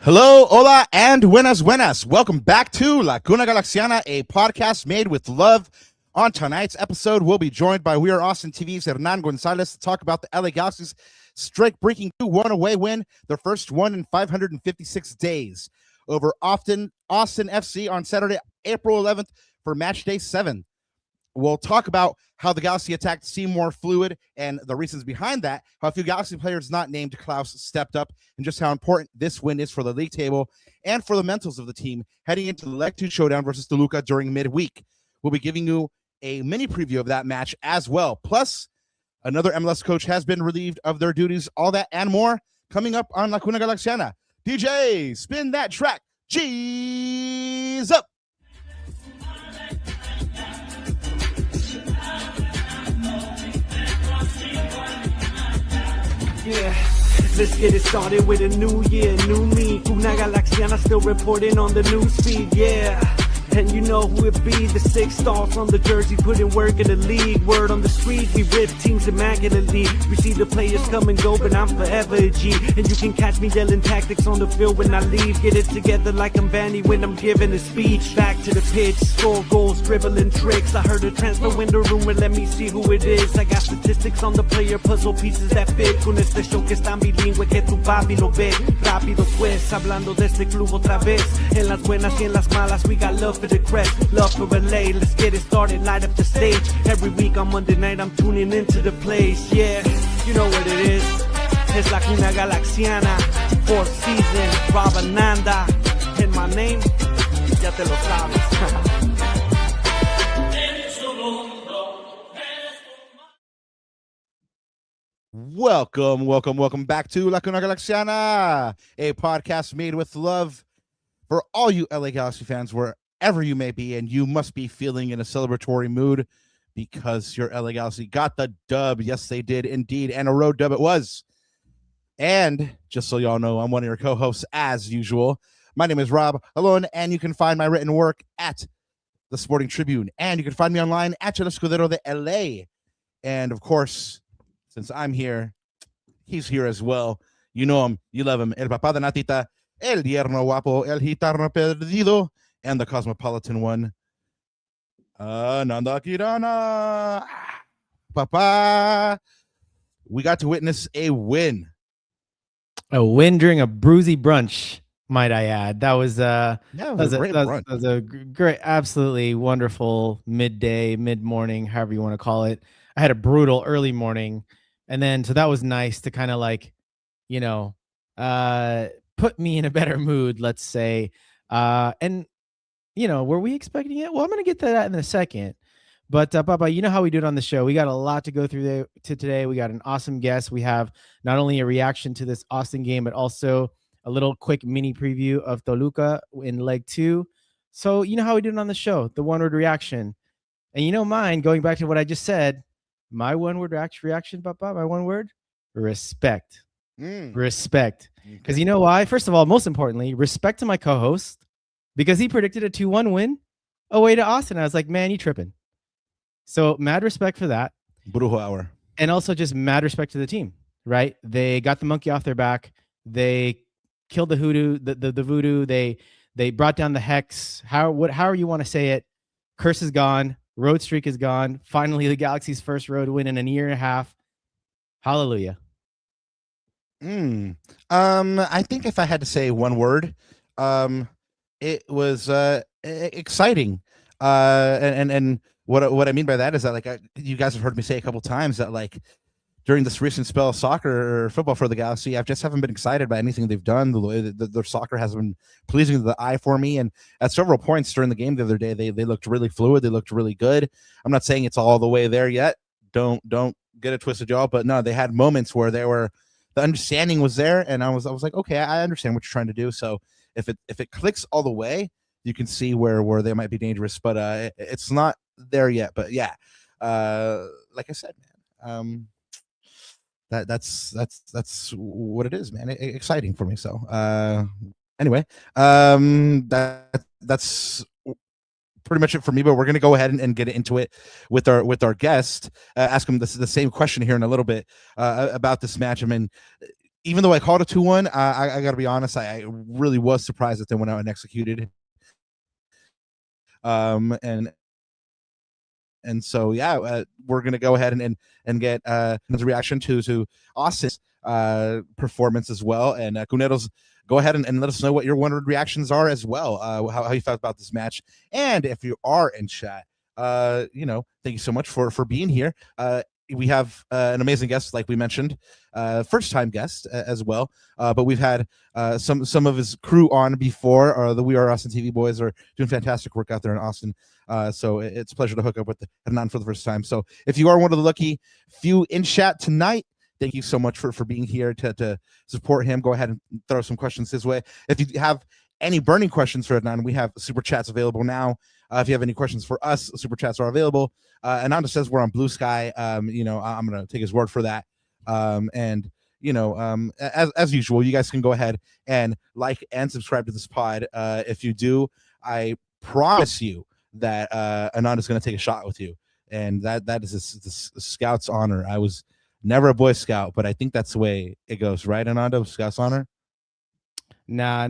Hello, hola, and buenas, buenas. Welcome back to La Cuna Galaxiana, a podcast made with love. On tonight's episode, we'll be joined by We Are Austin TV's Hernan Gonzalez to talk about the LA Galaxy's strike-breaking 2-1 away win, their first one in 556 days, over Austin FC on Saturday, April 11th for Matchday 7. We'll talk about how the Galaxy attacked seemed more fluid and the reasons behind that, how a few Galaxy players not named Klaus stepped up, and just how important this win is for the league table and for the mentals of the team heading into the Leg 2 showdown versus Toluca during midweek. We'll be giving you a mini preview of that match as well. Plus, another MLS coach has been relieved of their duties. All that and more coming up on La Cuna Galaxiana. DJ, spin that track. G's up. Yeah, let's get it started with a new year, new me. Cuna Galaxiana still reporting on the news feed, yeah. And you know who it be, the 6-star from the Jersey, putting work in the league. Word on the street, we rip teams immaculately. We see the players come and go, but I'm forever a G. And you can catch me yelling tactics on the field when I leave. Get it together like I'm Vanney when I'm giving a speech. Back to the pitch, score goals, dribbling tricks. I heard a transfer window rumor, let me see who it is. I got statistics on the player, puzzle pieces that fit. Con este show que es tan bilingüe que tu papi lo ve. Rápido pues, hablando de este club otra vez. En las buenas y en las malas, we got love for the crest, love for LA. Let's get it started, light up the stage. Every week on Monday night I'm tuning into the place. Yeah, you know what it is. It's La Cuna Galaxiana, 4th season, Rob Ananda. And my name, ya te lo sabes. Welcome back to La Cuna Galaxiana, a podcast made with love for all you LA Galaxy fans wherever you may be, and you must be feeling in a celebratory mood because your LA Galaxy got the dub. Yes, they did indeed, and a road dub it was. And just so y'all know, I'm one of your co-hosts as usual. My name is Rob Alone, and you can find my written work at the Sporting Tribune, and you can find me online at El Escudero de LA. And of course, since I'm here, he's here as well. You know him, you love him. El papá de Natita, el yerno guapo, el gitano perdido, and the cosmopolitan one, Ananda Kirana. Papa, we got to witness a win. A win during a bruisey brunch, might I add. That was a great, absolutely wonderful midday, mid-morning, however you want to call it. I had a brutal early morning, and then so that was nice to kind of like, you know, put me in a better mood, let's say. And you know, were we expecting it? Well, I'm going to get to that in a second. But, Papa, you know how we do it on the show. We got a lot to go through today. We got an awesome guest. We have not only a reaction to this Austin game, but also a little quick mini preview of Toluca in leg 2. So, you know how we do it on the show, the one-word reaction. And you know mine, going back to what I just said, my one-word reaction, Papa, my one word, respect. Respect. Because you know why? First of all, most importantly, respect to my co-host, because he predicted a 2-1 win away to Austin. I was like, man, you tripping. So mad respect for that. Brujo hour. And also just mad respect to the team, right? They got the monkey off their back. They killed the hoodoo, the voodoo. They brought down the hex. However you want to say it. Curse is gone. Road streak is gone. Finally, the Galaxy's first road win in a year and a half. Hallelujah. I think if I had to say one word, it was exciting. And what I mean by that is that, like, you guys have heard me say a couple times that, like, during this recent spell of soccer or football for the Galaxy, I just haven't been excited by anything they've done. Their soccer hasn't been pleasing to the eye for me. And at several points during the game the other day, they looked really fluid. They looked really good. I'm not saying it's all the way there yet. Don't get it twisted, y'all. But no, they had moments where the understanding was there, and I was like, okay, I understand what you're trying to do. So if it clicks all the way, you can see where they might be dangerous. But it's not there yet. But yeah, like I said, man, that's what it is, man. Exciting for me. So anyway, that's pretty much it for me, but we're going to go ahead and get into it with our guest. Ask him the same question here in a little bit about this match. I mean, even though I called it 2-1, I got to be honest, I really was surprised that they went out and executed. And so, yeah, we're going to go ahead and get his reaction to Austin's performance as well. And Cuneros, go ahead and let us know what your wondered reactions are as well, how you felt about this match. And if you are in chat, thank you so much for being here. We have an amazing guest, like we mentioned, first-time guest as well. But we've had some of his crew on before. The We Are Austin TV boys are doing fantastic work out there in Austin. So it's a pleasure to hook up with Hernan for the first time. So if you are one of the lucky few in chat tonight, thank you so much for being here to support him. Go ahead and throw some questions his way. If you have any burning questions for Hernan, we have super chats available now. If you have any questions for us, super chats are available. Ananda says we're on Blue Sky. I'm going to take his word for that. As usual, you guys can go ahead and like and subscribe to this pod. If you do, I promise you that Ananda's going to take a shot with you. And that is a scout's honor. I was never a Boy Scout, but I think that's the way it goes, right, Ananda? Scout's honor? Nah,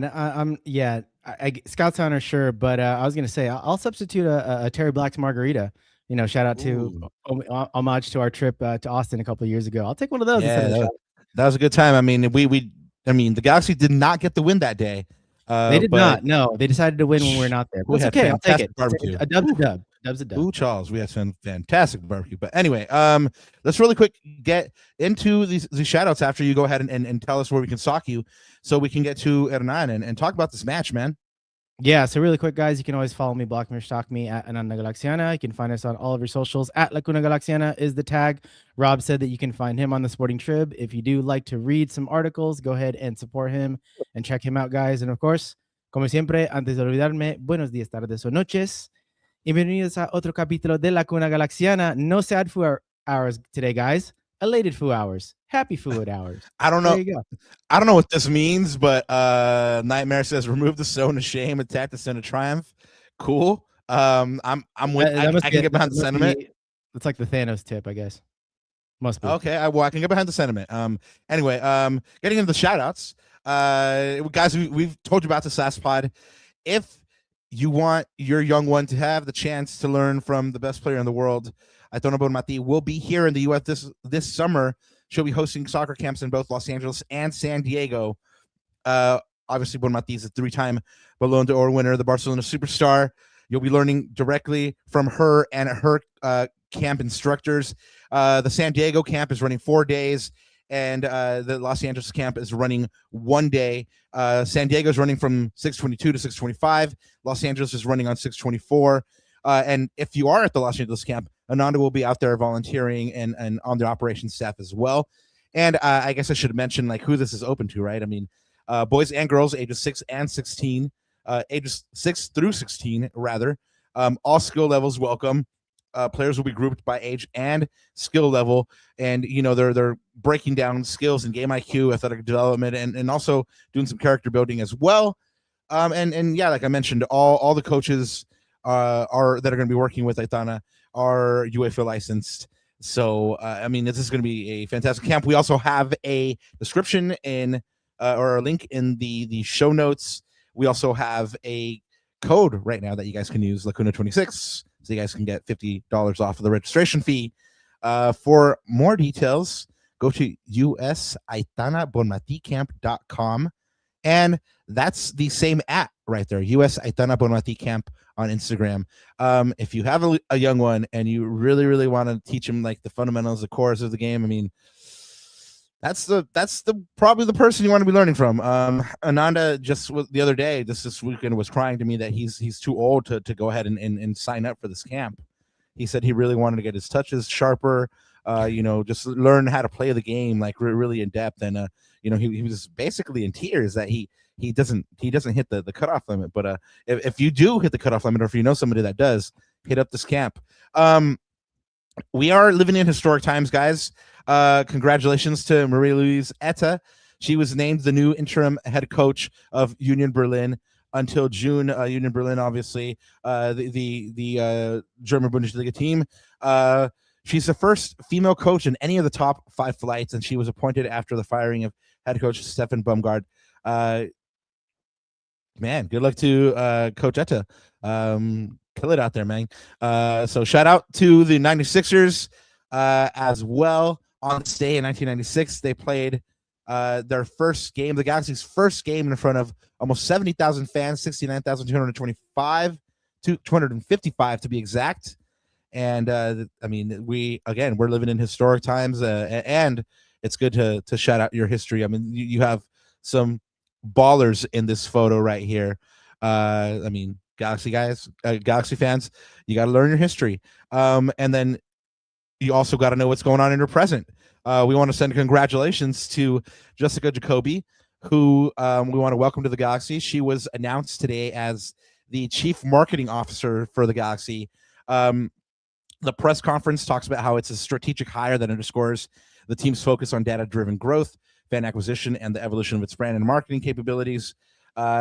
I Scout's honor, sure, but I was gonna say I'll substitute a Terry Black's margarita. Shout out to homage to our trip to Austin a couple of years ago. I'll take one of those. Yeah, that was a good time. I mean, the Galaxy did not get the win that day. They did not. No, they decided to win when we're not there. But it's okay. I'll take it. Barbecue. A dub's a dub. Dub's a dub. Ooh, Charles, we had some fantastic barbecue. But anyway, let's really quick get into these shout outs after you go ahead and tell us where we can stalk you so we can get to Hernan and talk about this match, man. Yeah, so really quick, guys, you can always follow me, block me, or stalk me at Cuna Galaxiana. You can find us on all of your socials at Cuna Galaxiana is the tag. Rob said that you can find him on the Sporting Trib. If you do like to read some articles, go ahead and support him and check him out, guys. And of course, como siempre, antes de olvidarme, buenos días, tardes o noches. Y bienvenidos a otro capítulo de Cuna Galaxiana. No sad food hours today, guys. Elated food hours. Happy food hours. I don't know. I don't know what this means, but Nightmare says remove the stone of shame, attack the stone of triumph. Cool. I'm with. I can get behind the sentiment. It's like the Thanos tip, I guess. Must be. Okay. I can get behind the sentiment. Anyway, getting into the shout outs. Guys, we've told you about this last pod. If you want your young one to have the chance to learn from the best player in the world, Aitana Bonmati will be here in the U.S. this summer. She'll be hosting soccer camps in both Los Angeles and San Diego. Obviously, Bonmati is a 3-time Ballon d'Or winner, the Barcelona superstar. You'll be learning directly from her and her camp instructors. The San Diego camp is running 4 days, and the Los Angeles camp is running 1 day. San Diego is running from 6:22 to 6:25. Los Angeles is running on 6:24. And if you are at the Los Angeles camp, Ananda will be out there volunteering and on the operations staff as well. And I guess I should mention who this is open to, right? I mean, boys and girls ages 6 and 16, ages 6 through 16 rather. All skill levels welcome. Players will be grouped by age and skill level, and they're breaking down skills and game IQ, athletic development, and also doing some character building as well. And yeah, like I mentioned, all the coaches that are going to be working with Aitana are UEFA licensed. So I mean, this is going to be a fantastic camp. We also have a description in or a link in the show notes. We also have a code right now that you guys can use, Lacuna26, so you guys can get $50 off of the registration fee. For more details, go to usaitanaBonmatiCamp.com, and that's the same @ right there, US Aitana Bonmati Camp on Instagram. If you have a young one and you really, really want to teach them the fundamentals, the cores of the game, I mean, that's probably the person you want to be learning from. Ananda just the other day, this weekend, was crying to me that he's too old to go ahead and sign up for this camp. He said he really wanted to get his touches sharper, just learn how to play the game really in depth. And he was basically in tears that he doesn't hit the cutoff limit. But if you do hit the cutoff limit, or if you know somebody that does, hit up this camp. We are living in historic times, guys. Congratulations to Marie-Louise Etta. She was named the new interim head coach of Union Berlin until June. Union Berlin, obviously, the German Bundesliga team. She's the first female coach in any of the top 5 flights, and she was appointed after the firing of head coach Stefan Baumgart. Man, good luck to Coach Etta. Kill it out there, man. So shout out to the 96ers as well. On this day in 1996, they played their first game, the Galaxy's first game, in front of almost 70,000 fans, 255 to be exact. And I mean, we're living in historic times, and it's good to shout out your history. I mean, you have some ballers in this photo right here. I mean, Galaxy guys, Galaxy fans, you got to learn your history. And then you also got to know what's going on in your present. We want to send congratulations to Jessica Jacoby, who we want to welcome to the Galaxy. She was announced today as the Chief Marketing Officer for the Galaxy. The press conference talks about how it's a strategic hire that underscores the team's focus on data-driven growth, fan acquisition, and the evolution of its brand and marketing capabilities.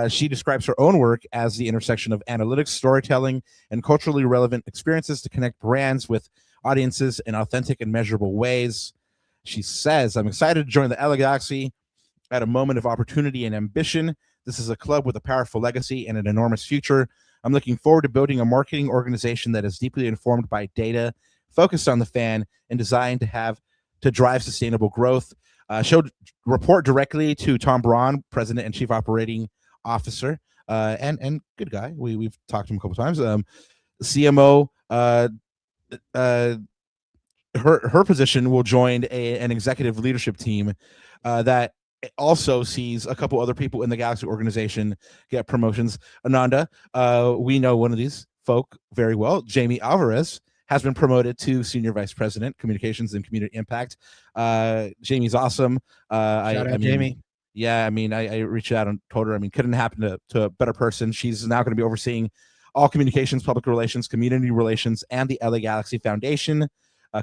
She describes her own work as the intersection of analytics, storytelling, and culturally relevant experiences to connect brands with audiences in authentic and measurable ways. She says, "I'm excited to join the LA Galaxy at a moment of opportunity and ambition. This is a club with a powerful legacy and an enormous future. I'm looking forward to building a marketing organization that is deeply informed by data, focused on the fan, and designed to drive sustainable growth." She'll report directly to Tom Braun, President and Chief Operating Officer, and good guy. We've talked to him a couple times. CMO, her position will join an executive leadership team that also sees a couple other people in the Galaxy organization get promotions. Ananda, we know one of these folk very well. Jamie Alvarez has been promoted to Senior Vice President, Communications and Community Impact. Jamie's awesome. Shout out Jamie. Yeah, I mean, I reached out and told her, I mean, couldn't happen to a better person. She's now going to be overseeing all communications, public relations, community relations, and the LA Galaxy Foundation.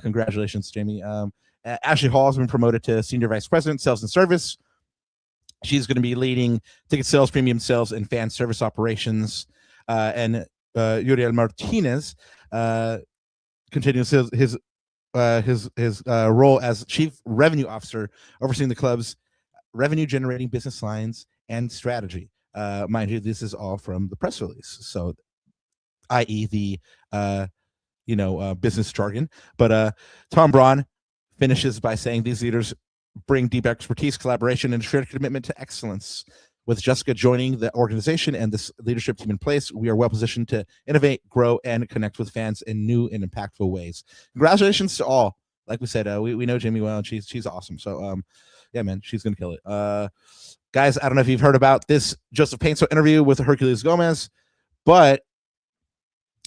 Congratulations, Jamie. Ashley Hall has been promoted to Senior Vice President, Sales and Service. She's going to be leading ticket sales, premium sales, and fan service operations. And Uriel Martinez continues his role as Chief Revenue Officer, overseeing the club's revenue-generating business lines and strategy. Mind you, this is all from the press release, so i.e. the business jargon. But Tom Braun finishes by saying these leaders bring deep expertise, collaboration, and shared commitment to excellence. With Jessica joining the organization and this leadership team in place, we are well positioned to innovate, grow, and connect with fans in new and impactful ways. Congratulations to all. Like we said, we know Jamie well, and she's awesome. So, yeah, man, she's going to kill it. Guys, I don't know if you've heard about this Joseph Painter interview with Herculez Gomez, but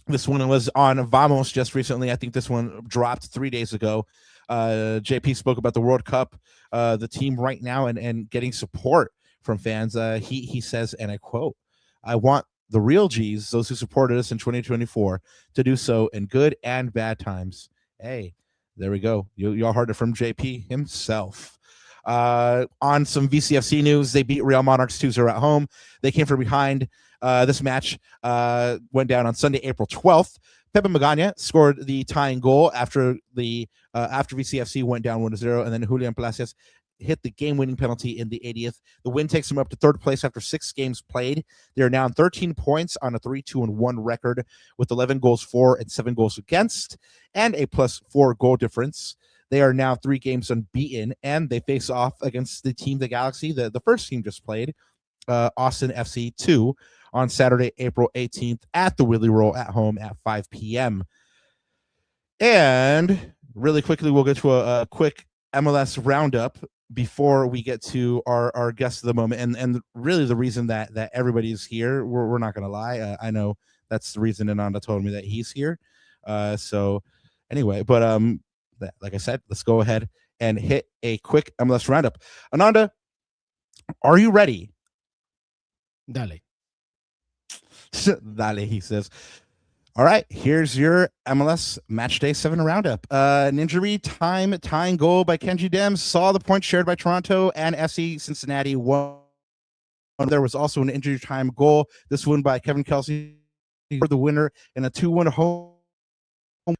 this one was on Vamos just recently. I think this one dropped 3 days ago. JP spoke about the World Cup, the team right now, and getting support from fans. He says, and I quote, "I want the real G's, those who supported us in 2024, to do so in good and bad times." Hey, there we go. Y'all heard it from JP himself. On some VCFC news, they beat Real Monarchs 2-0 at home. They came from behind. This match went down on Sunday, April 12th. Pepe Magana scored the tying goal after VCFC went down 1-0, and then Julian Palacios hit the game-winning penalty in the 80th. The win takes them up to third place after 6 games played. They are now on 13 points on a 3-2-1 record with 11 goals for and 7 goals against, and a +4 goal difference. They are now 3 games unbeaten, and they face off against the team, the Galaxy, the first team just played, Austin FC 2, on Saturday, April 18th at the Willie Roll at home at 5 p.m. And really quickly, we'll get to a quick MLS roundup before we get to our guest of the moment. And really the reason that everybody's here, we're not going to lie. I know that's the reason Ananda told me that he's here. So anyway, but like I said, let's go ahead and hit a quick MLS roundup. Ananda, are you ready? Dale. Dale, he says. All right, here's your MLS Matchday 7 roundup. An injury time tying goal by Kenji Dems saw the point shared by Toronto and FC Cincinnati won. There was also an injury time goal. This one by Kevin Kelsey for the winner in a 2-1 home.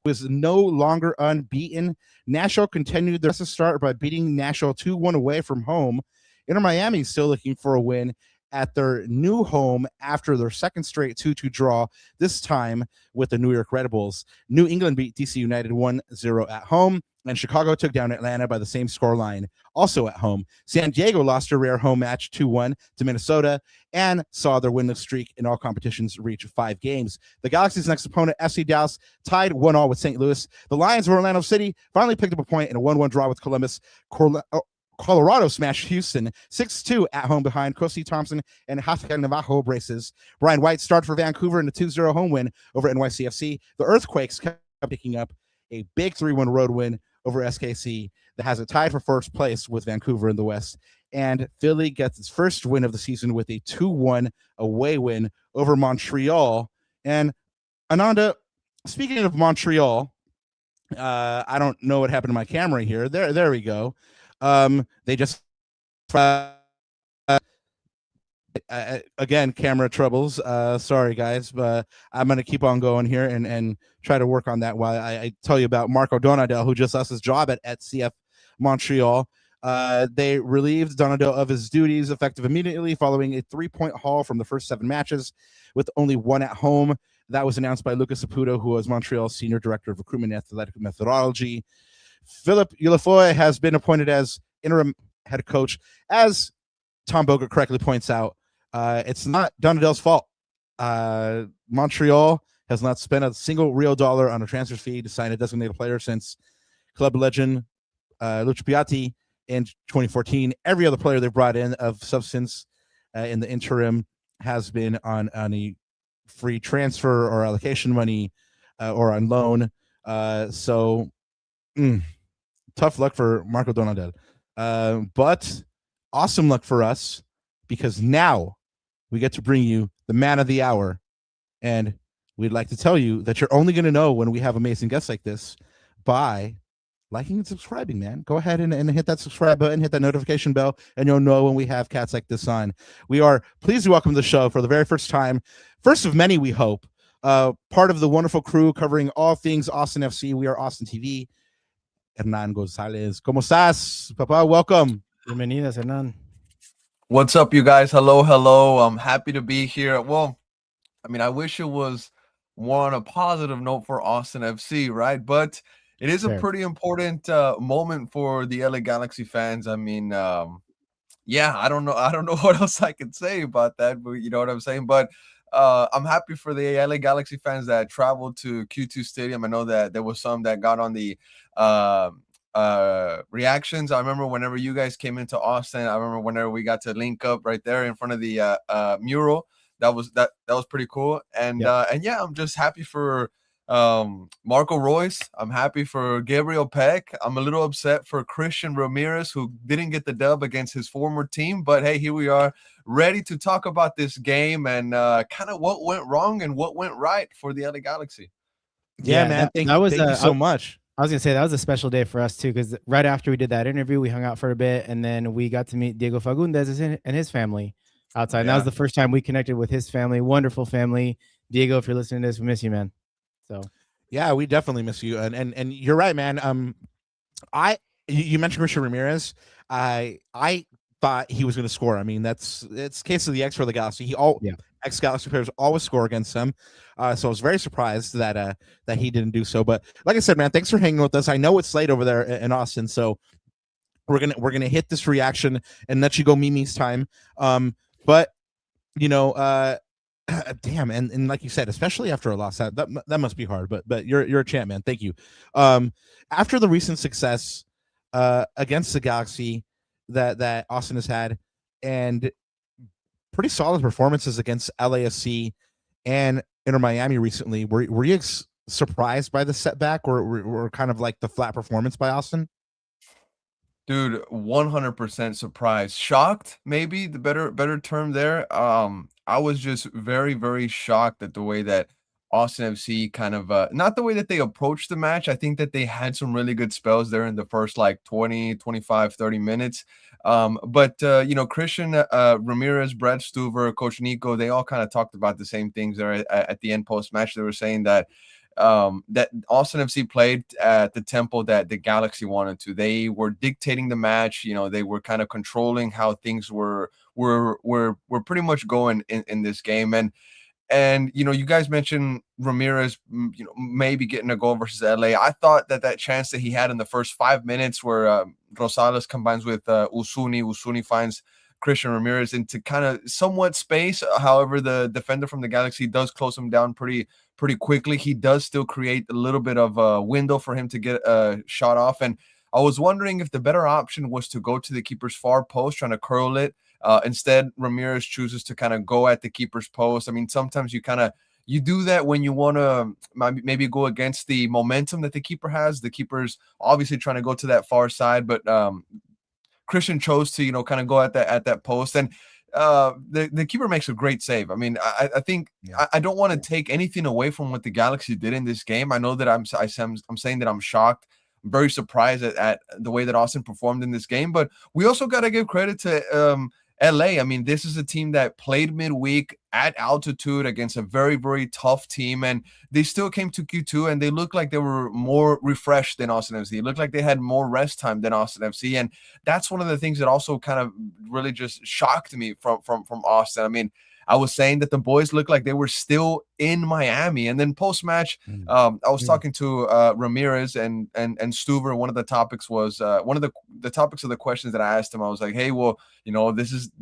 Was no longer unbeaten. Nashville continued their start by beating Nashville 2-1 away from home Inter Miami is still looking for a win at their new home after their second straight 2-2 draw, this time with the New York Red Bulls. New England beat DC United 1-0 at home, and Chicago took down Atlanta by the same scoreline, also at home. San Diego lost a rare home match 2-1 to Minnesota and saw their winless streak in all competitions reach 5 games. The Galaxy's next opponent, FC Dallas, tied 1-1 with St. Louis. The Lions of Orlando City finally picked up a point in a 1-1 draw with Columbus. Colorado smashed Houston 6-2 at home behind Kosi Thompson and Haskell Navajo braces. Brian White started for Vancouver in a 2-0 home win over NYCFC. The Earthquakes kept picking up a big 3-1 road win over SKC that has it tied for first place with Vancouver in the West. And Philly gets its first win of the season with a 2-1 away win over Montreal. And Ananda, speaking of Montreal, I don't know what happened to my camera here. There we go. They just again, camera troubles. Sorry guys, but I'm gonna keep on going here and try to work on that while I tell you about Marco Donadel, who just lost his job at CF Montreal. They relieved Donadel of his duties effective immediately following a 3-point haul from the first 7 matches, with only 1 at home. That was announced by Lucas Saputo, who was Montreal's senior director of recruitment and athletic methodology. Philip Ulifoy has been appointed as interim head coach. As Tom Bogert correctly points out, it's not Donadel's fault. Montreal has not spent a single real dollar on a transfer fee to sign a designated player since club legend Lucio Piatti in 2014. Every other player they brought in of substance in the interim has been on a free transfer or allocation money or on loan. Tough luck for Marco Donadel. But awesome luck for us, because now we get to bring you the man of the hour. And we'd like to tell you that you're only going to know when we have amazing guests like this by liking and subscribing, man. Go ahead and hit that subscribe button, hit that notification bell, and you'll know when we have cats like this on. We are pleased to welcome to the show for the very first time, first of many, we hope, part of the wonderful crew covering all things Austin FC. We are Austin TV. Hernan Gonzalez. ¿Cómo estás, papá? Welcome. Bienvenidas, Hernan. What's up, you guys? Hello. I'm happy to be here. Well, I mean, I wish it was more on a positive note for Austin FC, right? But it is a pretty important moment for the LA Galaxy fans. I mean, yeah, I don't know what else I could say about that, but you know what I'm saying? But I'm happy for the LA Galaxy fans that traveled to Q2 Stadium. I know that there was some that got on the reactions. I remember whenever you guys came into Austin, I remember whenever we got to link up right there in front of the mural. That was pretty cool. And yeah, I'm just happy for Marco Royce. I'm happy for Gabriel Peck. I'm a little upset for Christian Ramirez, who didn't get the dub against his former team. But hey, here we are, ready to talk about this game and kind of what went wrong and what went right for the LA Galaxy. Yeah, man. Thank you so much. I was gonna say that was a special day for us too, because right after we did that interview, we hung out for a bit, and then we got to meet Diego Fagundes and his family outside. And that was the first time we connected with his family. Wonderful family. Diego, if you're listening to this, we miss you, man. So yeah, we definitely miss you. And you're right, man. You mentioned Christian Ramirez. I thought he was going to score. I mean, it's case of the X for the Galaxy. Ex-Galaxy players always score against him. So I was very surprised that he didn't do so. But like I said, man, thanks for hanging with us. I know it's late over there in Austin, so we're gonna hit this reaction and let you go Mimi's time. But you know, damn, and like you said, especially after a loss, that must be hard. But you're a champ, man. Thank you. After the recent success against the Galaxy that Austin has had, and pretty solid performances against LAFC and Inter Miami recently, were you surprised by the setback, or kind of like the flat performance by Austin? Dude, 100% surprised. Shocked, maybe the better term there. I was just very, very shocked at the way that Austin FC kind of not the way that they approached the match. I think that they had some really good spells there in the first like 20, 25, 30 minutes. But you know, Christian Ramirez, Brad Stuver, Coach Nico, they all kind of talked about the same things there at the end post match. They were saying that that Austin FC played at the tempo that the Galaxy wanted to. They were dictating the match. You know, they were kind of controlling how things were pretty much going in this game. And you know, you guys mentioned Ramirez, you know, maybe getting a goal versus LA. I thought that chance that he had in the first 5 minutes where Rosales combines with Usuni finds Christian Ramirez into kind of somewhat space. However, the defender from the Galaxy does close him down pretty quickly. He does still create a little bit of a window for him to get a shot off. And I was wondering if the better option was to go to the keeper's far post, trying to curl it. Instead, Ramirez chooses to kind of go at the keeper's post. I mean, sometimes you do that when you want to maybe go against the momentum that the keeper has. The keeper's obviously trying to go to that far side, but Christian chose to, you know, kind of go at that post, and the keeper makes a great save. I mean, I think I don't want to take anything away from what the Galaxy did in this game. I know that I'm saying that I'm shocked. I'm very surprised at the way that Austin performed in this game, but we also got to give credit to LA. I mean, this is a team that played midweek at altitude against a very, very tough team, and they still came to Q2 and they looked like they were more refreshed than Austin FC. It looked like they had more rest time than Austin FC, and that's one of the things that also kind of really just shocked me from Austin. I mean, I was saying that the boys looked like they were still in Miami, and then post-match, I was talking to Ramirez and Stuver. One of the topics was one of the topics of the questions that I asked him. I was like, hey, well, you know,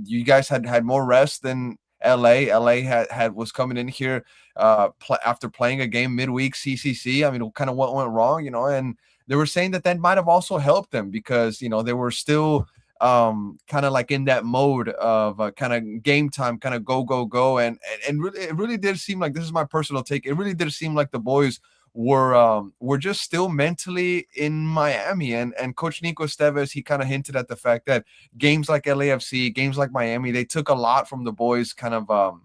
you guys had more rest than LA. LA was coming in here after playing a game midweek CCC. I mean, kind of what went wrong, you know, and they were saying that might have also helped them because, you know, they were still kind of like in that mode of kind of game time, kind of go, and really, it really did seem like, this is my personal take, it really did seem like the boys were just still mentally in Miami, and Coach Nico Estevez, he kind of hinted at the fact that games like LAFC, games like Miami, they took a lot from the boys, kind of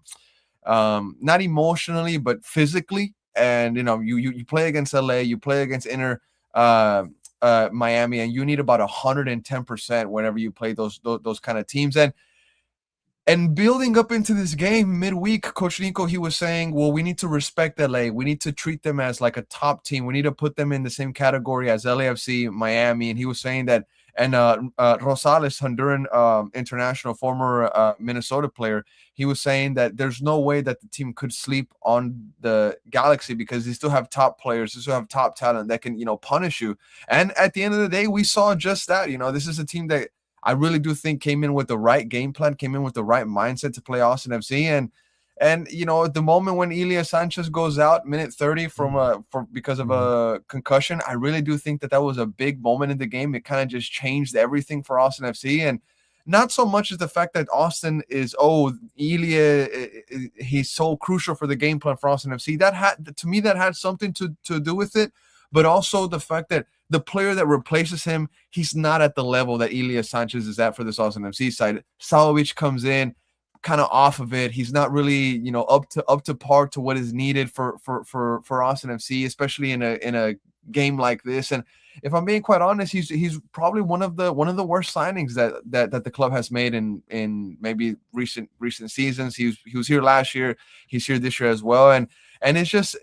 not emotionally but physically. And you know, you play against LA, you play against Inter Miami, and you need about 110% whenever you play those kind of teams. And building up into this game midweek, Coach Nico, he was saying, well, we need to respect LA. We need to treat them as like a top team. We need to put them in the same category as LAFC, Miami. And he was saying that, and Rosales, Honduran international, former Minnesota player, he was saying that there's no way that the team could sleep on the Galaxy because they still have top players, they still have top talent that can, you know, punish you. And at the end of the day, we saw just that. You know, this is a team that I really do think came in with the right game plan, came in with the right mindset to play Austin FC. And you know, at the moment when Ilia Sanchez goes out, minute 30 because of a concussion, I really do think that was a big moment in the game. It kind of just changed everything for Austin FC. And not so much as the fact that Austin is, Ilia, he's so crucial for the game plan for Austin FC. That had something to do with it, but also the fact that the player that replaces him, he's not at the level that Ilia Sanchez is at for this Austin FC side. Salovic comes in kind of off of it. He's not really, you know, up to par to what is needed for Austin FC, especially in a game like this. And if I'm being quite honest, he's probably one of the worst signings that the club has made in maybe recent seasons. He was here last year. He's here this year as well. And it's just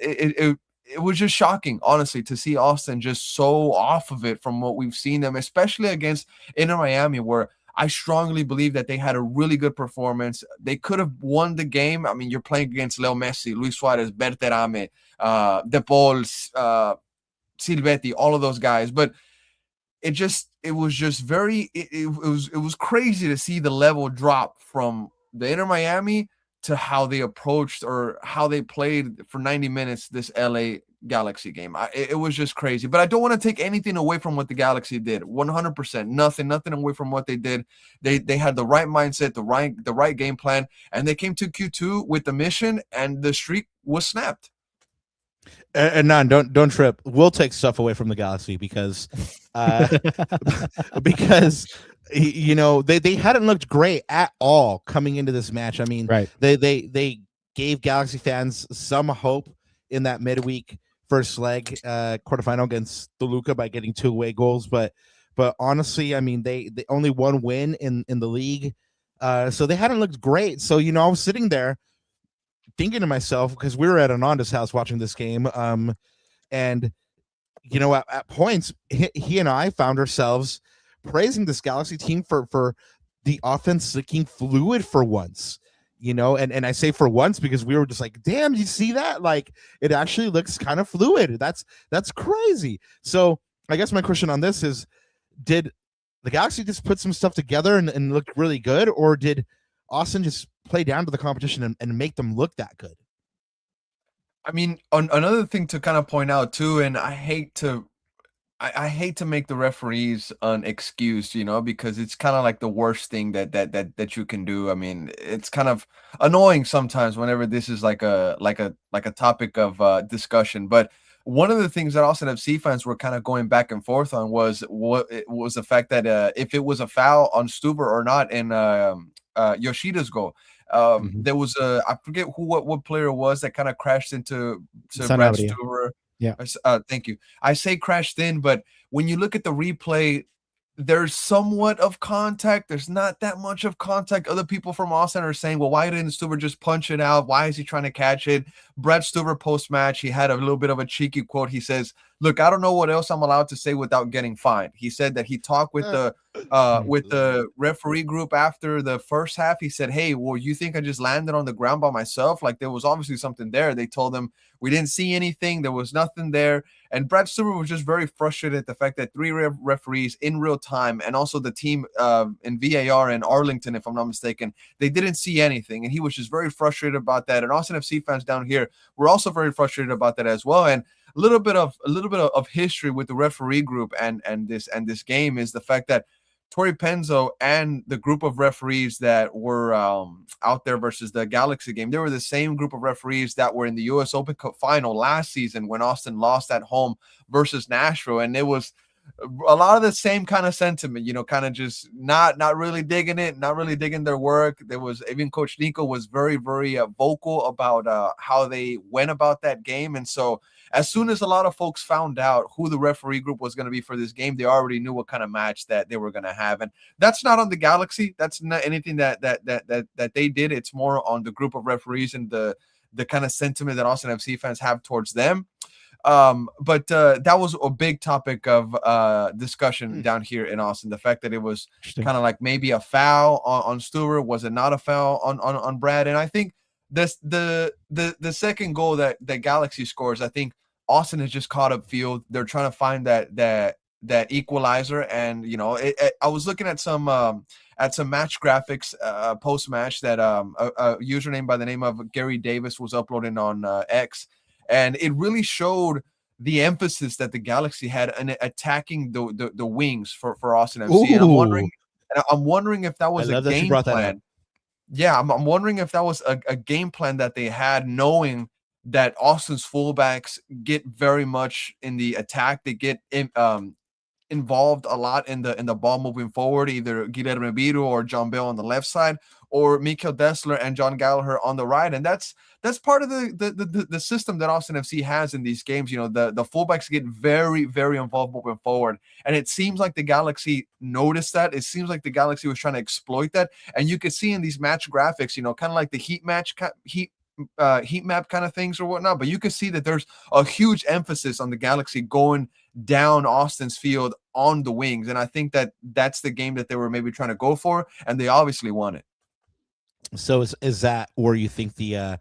it was just shocking, honestly, to see Austin just so off of it from what we've seen them, especially against Inter Miami, where I strongly believe that they had a really good performance. They could have won the game. I mean, you're playing against Leo Messi, Luis Suarez, Berterame, De Paul, Silvetti, all of those guys. But it was crazy to see the level drop from the Inter Miami to how they approached or how they played for 90 minutes this LA Galaxy game. It was just crazy. But I don't want to take anything away from what the Galaxy did. 100%, nothing away from what they did. They had the right mindset, the right game plan, and they came to Q2 with the mission, and the streak was snapped. And don't trip. We'll take stuff away from the Galaxy because you know, they hadn't looked great at all coming into this match. I mean, right. They gave Galaxy fans some hope in that midweek first leg quarterfinal against Toluca by getting 2 away goals, but honestly, I mean, they only one win in the league, so they hadn't looked great. So, you know, I was sitting there thinking to myself, because we were at Ananda's house watching this game, And, you know, at points, he and I found ourselves praising this Galaxy team for the offense looking fluid for once, you know, and I say for once because we were just like, damn, you see that? Like, it actually looks kind of fluid. That's crazy. So I guess my question on this is, did the Galaxy just put some stuff together and look really good, or did Austin just play down to the competition and make them look that good? I mean, another thing to kind of point out too, and I hate to make the referees an excuse, you know, because it's kind of like the worst thing that you can do. I mean, it's kind of annoying sometimes whenever this is like a topic of discussion. But one of the things that Austin FC fans were kind of going back and forth on was the fact that if it was a foul on Stuber or not in Yoshida's goal. There was I forget what player it was that kind of crashed into Brad Stuber. Yeah. Thank you. I say crashed in, but when you look at the replay, there's somewhat of contact. There's not that much of contact. Other people from Austin are saying, well, why didn't Stuber just punch it out? Why is he trying to catch it? Brad Stuber post-match, he had a little bit of a cheeky quote. He says, look, I don't know what else I'm allowed to say without getting fined. He said that he talked with the referee group after the first half. He said, hey, well, you think I just landed on the ground by myself? Like, there was obviously something there. They told him we didn't see anything. There was nothing there. And Brad Stuber was just very frustrated at the fact that three referees in real time, and also the team in VAR in Arlington, if I'm not mistaken, they didn't see anything. And he was just very frustrated about that. And Austin FC fans down here were also very frustrated about that as well. And a little bit of history with the referee group and this game is the fact that Torrey Penzo and the group of referees that were out there versus the Galaxy game, they were the same group of referees that were in the U.S. Open Cup final last season when Austin lost at home versus Nashville. And it was a lot of the same kind of sentiment, you know, kind of just not really digging it, not really digging their work. There was even Coach Nico was very, very vocal about how they went about that game. And so as soon as a lot of folks found out who the referee group was going to be for this game, they already knew what kind of match that they were going to have. And that's not on the Galaxy. That's not anything that they did. It's more on the group of referees and the kind of sentiment that Austin FC fans have towards them. But that was a big topic of discussion down here in Austin. The fact that it was kind of like maybe a foul on Stuber. Was it not a foul on Brad? And I think this the second goal that Galaxy scores, I think Austin has just caught up field. They're trying to find that equalizer. And you know, I was looking at some match graphics post match that a username by the name of Gary Davis was uploading on X. And it really showed the emphasis that the Galaxy had in attacking the wings for Austin FC. And I'm wondering if that was a game plan. Yeah, I'm wondering if that was a game plan that they had, knowing that Austin's fullbacks get very much in the attack. They get involved a lot in the ball moving forward, either Guilherme Biro or John Bell on the left side, or Mikael Dessler and John Gallagher on the right. And that's part of the system that Austin FC has in these games. You know, the fullbacks get very, very involved moving forward. And it seems like the Galaxy noticed that. It seems like the Galaxy was trying to exploit that. And you could see in these match graphics, you know, kind of like the heat map kind of things or whatnot. But you can see that there's a huge emphasis on the Galaxy going down Austin's field on the wings. And I think that's the game that they were maybe trying to go for. And they obviously won it. So is that where you think the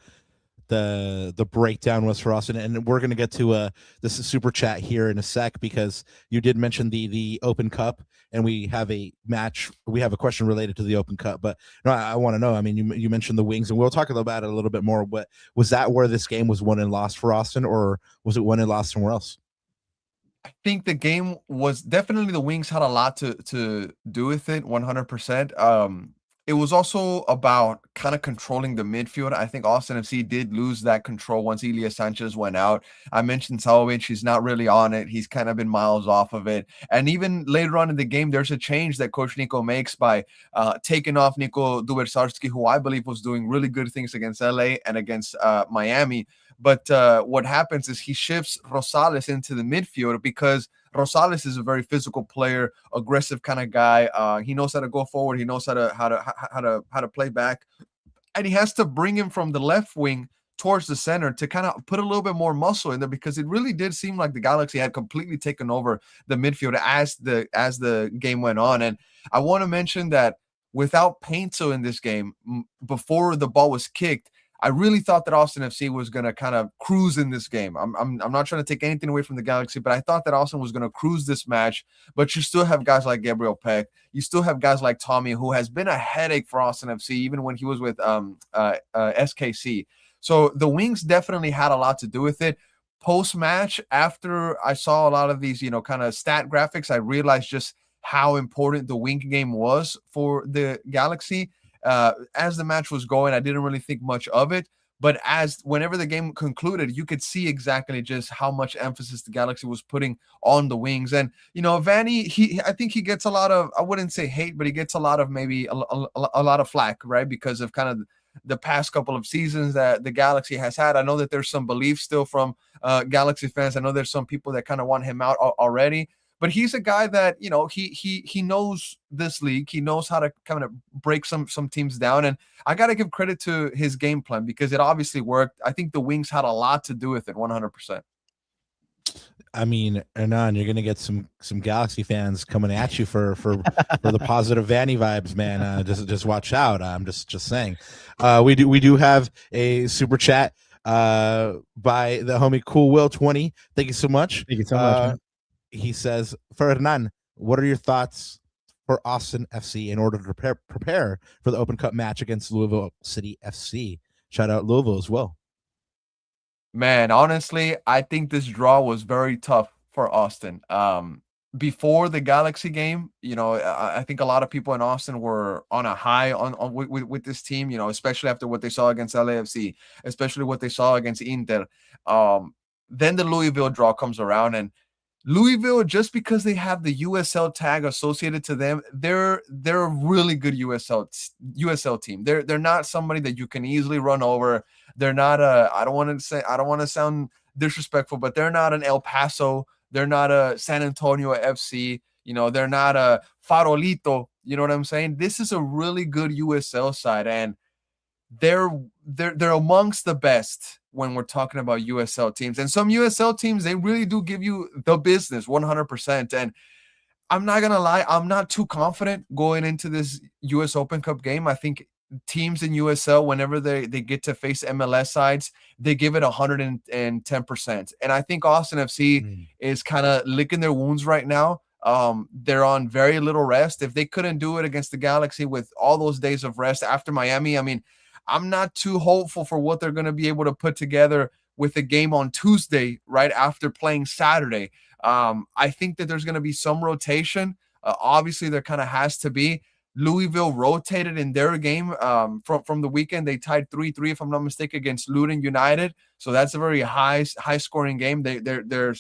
breakdown was for Austin? And we're going to get to this is super chat here in a sec, because you did mention the Open Cup, and we have a question related to the Open Cup. But no, I want to know, I mean, you mentioned the wings, and we'll talk about it a little bit more, but was that where this game was won and lost for Austin, or was it won and lost somewhere else? I think the game was definitely, the wings had a lot to do with it, 100%. It was also about kind of controlling the midfield. I think Austin FC did lose that control once Ilya Sanchez went out. I mentioned Saovic, he's not really on it. He's kind of been miles off of it. And even later on in the game, there's a change that Coach Nico makes by taking off Nico Dubersarski, who I believe was doing really good things against LA and against Miami. But what happens is he shifts Rosales into the midfield, because Rosales is a very physical player, aggressive kind of guy. He knows how to go forward. He knows how to play back, and he has to bring him from the left wing towards the center to kind of put a little bit more muscle in there, because it really did seem like the Galaxy had completely taken over the midfield as the game went on. And I want to mention that without Painto in this game, before the ball was kicked, I really thought that Austin FC was going to kind of cruise in this game. I'm not trying to take anything away from the Galaxy, but I thought that Austin was going to cruise this match. But you still have guys like Gabriel Peck. You still have guys like Tommy, who has been a headache for Austin FC, even when he was with SKC. So the wings definitely had a lot to do with it. Post-match, after I saw a lot of these, kind of stat graphics, I realized just how important the wing game was for the Galaxy. As the match was going, I didn't really think much of it, but whenever the game concluded, you could see exactly just how much emphasis the Galaxy was putting on the wings. And Vanney, I think he gets a lot of, I wouldn't say hate, but he gets a lot of maybe a lot of flack, right? Because of kind of the past couple of seasons that the Galaxy has had. I know that there's some belief still from Galaxy fans. I know there's some people that kind of want him out already. But he's a guy that, he knows this league. He knows how to kind of break some teams down. And I got to give credit to his game plan, because it obviously worked. I think the wings had a lot to do with it, 100%. I mean, Hernan, you're going to get some Galaxy fans coming at you for the positive Vanney vibes, man. Just watch out. I'm just saying. We do have a super chat by the homie Cool Will 20. Thank you so much. Thank you so much, man. He says, for Hernan, what are your thoughts for Austin FC in order to prepare for the Open Cup match against Louisville City FC? Shout out Louisville as well. Man, honestly, I think this draw was very tough for Austin. Before the Galaxy game, I think a lot of people in Austin were on a high with this team, especially after what they saw against LAFC, especially what they saw against Inter. Then the Louisville draw comes around, and Louisville, just because they have the USL tag associated to them, they're a really good USL team. They're not somebody that you can easily run over. They're not I don't want to sound disrespectful, but they're not an El Paso. They're not a San Antonio FC. They're not a Farolito. You know what I'm saying? This is a really good USL side, and they're amongst the best when we're talking about USL teams. And some USL teams, they really do give you the business 100%. And I'm not gonna lie, I'm not too confident going into this US Open Cup game. I think teams in USL, whenever they get to face MLS sides, they give it 110%. And I think Austin FC is kind of licking their wounds right now. They're on very little rest. If they couldn't do it against the Galaxy with all those days of rest after Miami, I mean, I'm not too hopeful for what they're going to be able to put together with the game on Tuesday, right after playing Saturday. I think that there's going to be some rotation. Obviously, there kind of has to be. Louisville rotated in their game from the weekend. They tied 3-3, if I'm not mistaken, against Luton United. So that's a very high scoring game. They're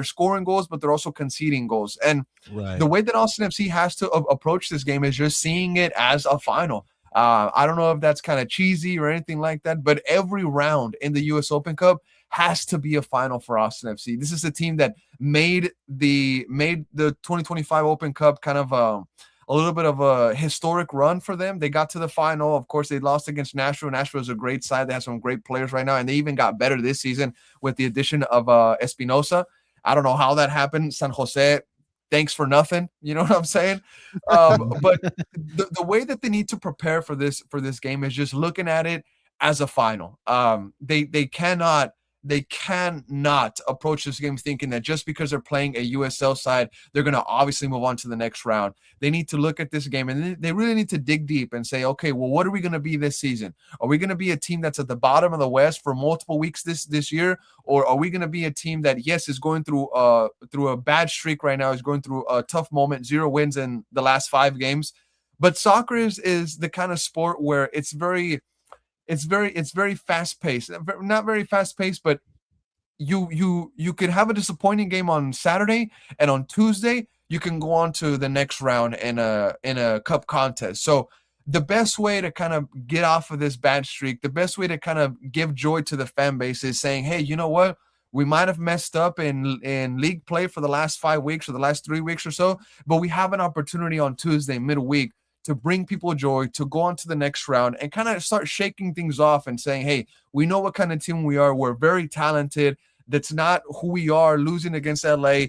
scoring goals, but they're also conceding goals. And the way that Austin FC has to approach this game is just seeing it as a final. I don't know if that's kind of cheesy or anything like that, but every round in the US Open Cup has to be a final for Austin FC. This is a team that made the 2025 Open Cup kind of a little bit of a historic run for them. They got to the final. Of course, they lost against Nashville. Nashville is a great side. They have some great players right now, and they even got better this season with the addition of Espinosa. I don't know how that happened. San Jose, thanks for nothing. You know what I'm saying? But the way that they need to prepare for this game is just looking at it as a final. They cannot approach this game thinking that just because they're playing a USL side, they're going to obviously move on to the next round. They need to look at this game, and they really need to dig deep and say, okay, well, what are we going to be this season? Are we going to be a team that's at the bottom of the West for multiple weeks this year? Or are we going to be a team that, yes, is going through a bad streak right now, is going through a tough moment, 0 wins in the last 5 games? But soccer is the kind of sport where it's very fast paced. Not very fast paced, but you could have a disappointing game on Saturday, and on Tuesday you can go on to the next round in a cup contest. So the best way to kind of get off of this bad streak, the best way to kind of give joy to the fan base is saying, hey, you know what? We might have messed up in league play for the last 5 weeks or the last 3 weeks or so, but we have an opportunity on Tuesday midweek to bring people joy, to go on to the next round and kind of start shaking things off and saying, hey, we know what kind of team we are. We're very talented. That's not who we are. Losing against LA,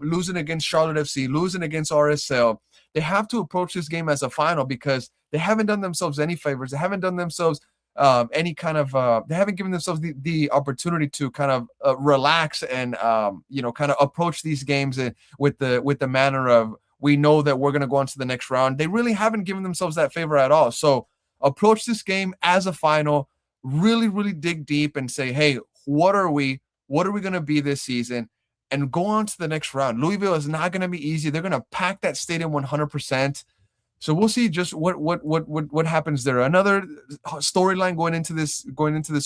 losing against Charlotte FC, losing against RSL. They have to approach this game as a final because they haven't done themselves any favors. They haven't done themselves any kind of they haven't given themselves the opportunity to kind of relax and kind of approach these games with the manner of, we know that we're going to go on to the next round. They really haven't given themselves that favor at all. So approach this game as a final, really, really dig deep and say, hey, what are we going to be this season? And go on to the next round. Louisville is not going to be easy. They're going to pack that stadium 100%. So we'll see just what happens there. Another storyline going into this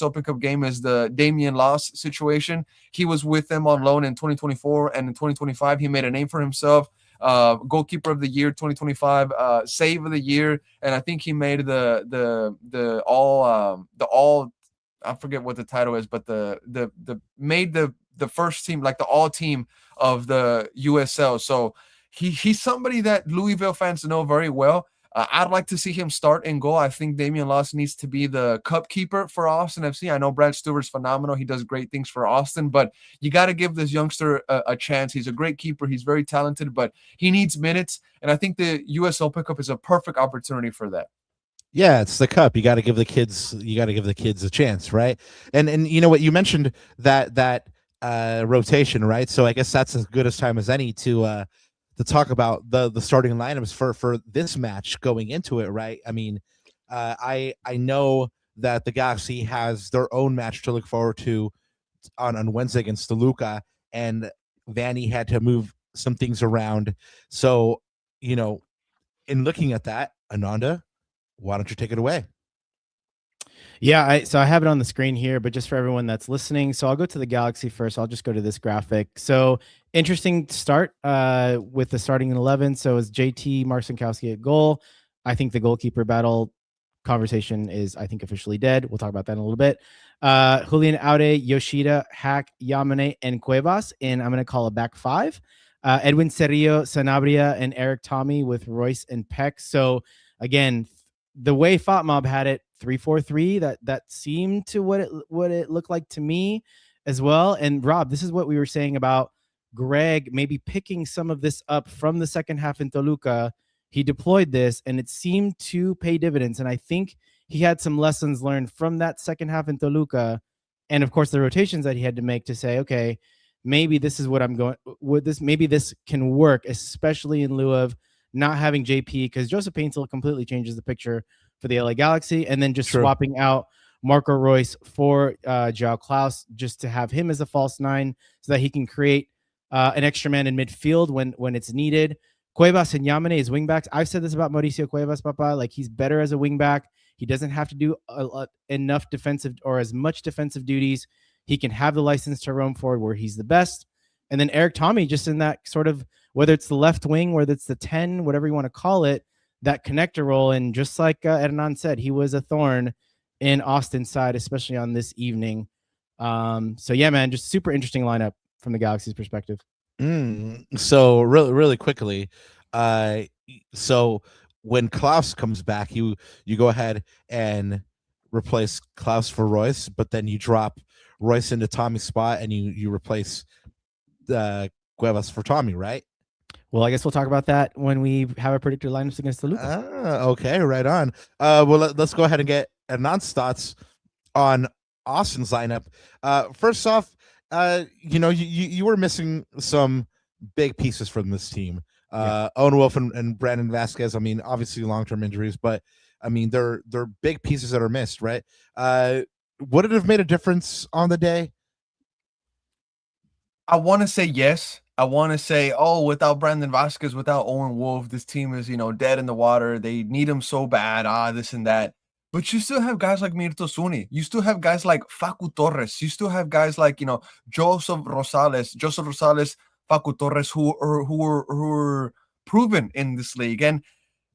Open Cup game is the Damian Loss situation. He was with them on loan in 2024, and in 2025 he made a name for himself. Goalkeeper of the year 2025, save of the year, and I think he made the all I forget what the title is, but made the first team, like the all team of the USL. So he's somebody that Louisville fans know very well. I'd like to see him start and goal. I think Damian Loss needs to be the cup keeper for Austin FC. I know Brad Stewart's phenomenal. He does great things for Austin, but you got to give this youngster a chance. He's a great keeper. He's very talented, but he needs minutes. And I think the US Open Cup is a perfect opportunity for that. Yeah, it's the cup. You got to give the kids a chance, right? And you know what, you mentioned that rotation, right? So I guess that's as good a time as any to talk about the starting lineups for this match going into it, right? I mean, I know that the Galaxy has their own match to look forward to on Wednesday against Toluca, and Vanney had to move some things around. So, in looking at that, Ananda, why don't you take it away? Yeah, so I have it on the screen here, but just for everyone that's listening, so I'll go to the Galaxy first. I'll just go to this graphic. So interesting start with the starting 11. So it's JT Marcinkowski at goal. I think the goalkeeper battle conversation is, I think, officially dead. We'll talk about that in a little bit. Julian Aude, Yoshida, Hack, Yamane, and Cuevas, and I'm going to call a back five. Edwin Cerrillo, Sanabria, and Eric Tommy with Royce and Peck. So again, the way FOTMob had it, 3-4-3, that seemed to what it looked like to me as well. And Rob, this is what we were saying about Greg maybe picking some of this up from the second half in Toluca. He deployed this and it seemed to pay dividends. And I think he had some lessons learned from that second half in Toluca. And of course, the rotations that he had to make to say, okay, maybe this is what I'm going with this. Maybe this can work, especially in lieu of not having JP, because Joseph Paintel completely changes the picture for the LA Galaxy, and then just swapping out Marco Royce for Joao Klaus, just to have him as a false nine so that he can create an extra man in midfield when it's needed. Cuevas and Yamane as wingbacks. I've said this about Mauricio Cuevas, Papa. Like, he's better as a wingback. He doesn't have to do enough defensive or as much defensive duties. He can have the license to roam forward where he's the best. And then Eric Tommy, just in that sort of, whether it's the left wing, whether it's the 10, whatever you want to call it, that connector role. And just like Hernan said, he was a thorn in Austin's side, especially on this evening. So yeah, man, just super interesting lineup from the Galaxy's perspective. So really quickly, so when Klaus comes back, you go ahead and replace Klaus for Royce, but then you drop Royce into Tommy's spot and you replace Cuevas for Tommy, right? Well, I guess we'll talk about that when we have our predicted lineups against Toluca. Okay, right on. Well, let's go ahead and get Hernan's thoughts on Austin's lineup. First off, you were missing some big pieces from this team. Owen Wolf and Brandon Vasquez. I mean, obviously long-term injuries, but I mean they're big pieces that are missed, right? Would it have made a difference on the day? I want to say yes. I want to say, without Brandon Vasquez, without Owen Wolf, this team is, dead in the water. They need him so bad, this and that. But you still have guys like Mirto Suni. You still have guys like Facu Torres. You still have guys like, Joseph Rosales, Facu Torres, who are proven in this league. And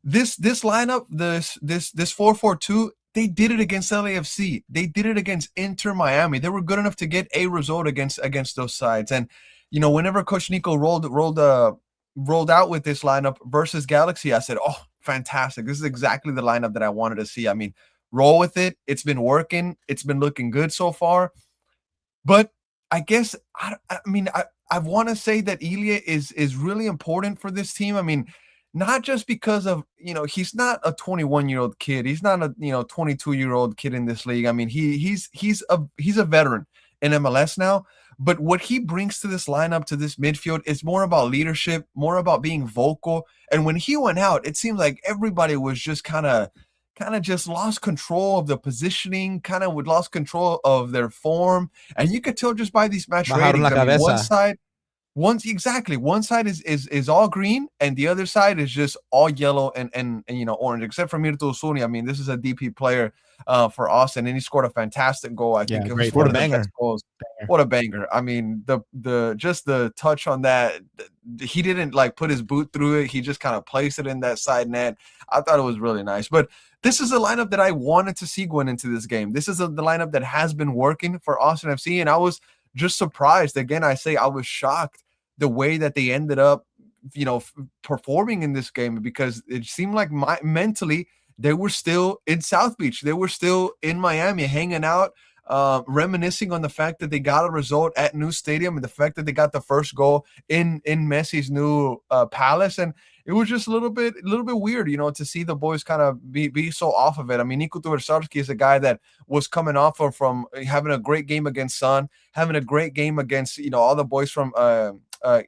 this lineup, this 4-4-2, they did it against LAFC. They did it against Inter Miami. They were good enough to get a result against those sides. And whenever Coach Nico rolled rolled out with this lineup versus Galaxy, I said, oh, fantastic. This is exactly the lineup that I wanted to see. I mean, roll with it. It's been working. It's been looking good so far. But I guess, I want to say that Ilya is really important for this team. I mean, not just because of, he's not a 21-year-old kid. He's not a, 22-year-old kid in this league. I mean, he's a veteran in MLS now. But what he brings to this lineup, to this midfield, is more about leadership, more about being vocal. And when he went out, it seemed like everybody was just kind of just lost control of the positioning, kind of lost control of their form. And you could tell just by these match ratings. I mean, one side is all green, and the other side is just all yellow and orange, except for Mirto Usuni. I mean, this is a DP player for Austin, and he scored a fantastic goal. I think it was one of the best goals. What a banger. I mean, the touch on that, he didn't like put his boot through it. He just kind of placed it in that side net. I thought it was really nice. But this is a lineup that I wanted to see going into this game. This is the lineup that has been working for Austin FC, and I was just surprised. Again, I say I was shocked the way that they ended up, performing in this game, because it seemed like mentally they were still in South Beach. They were still in Miami hanging out, reminiscing on the fact that they got a result at new stadium and the fact that they got the first goal in Messi's new palace. And it was just a little bit weird, to see the boys kind of be so off of it. I mean, Nico Tuversarski is a guy that was coming off from having a great game against Sun, having a great game against, all the boys from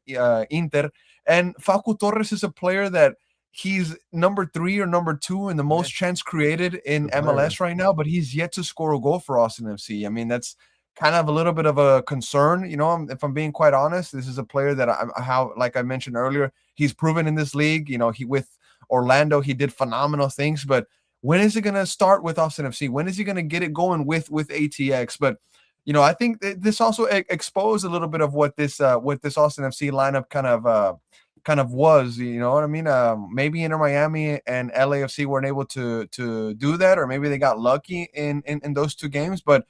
Inter. And Facu Torres is a player that he's number 3 or number 2 in the most chance created in MLS right now, but he's yet to score a goal for Austin FC. I mean, that's kind of a little bit of a concern, if I'm being quite honest. This is a player that like I mentioned earlier, he's proven in this league. He with Orlando, he did phenomenal things, but when is it going to start with Austin FC? When is he going to get it going with ATX? But I think this also exposed a little bit of what this Austin FC lineup kind of was, you know what I mean? Maybe Inter Miami and LAFC weren't able to do that, or maybe they got lucky in those two games. But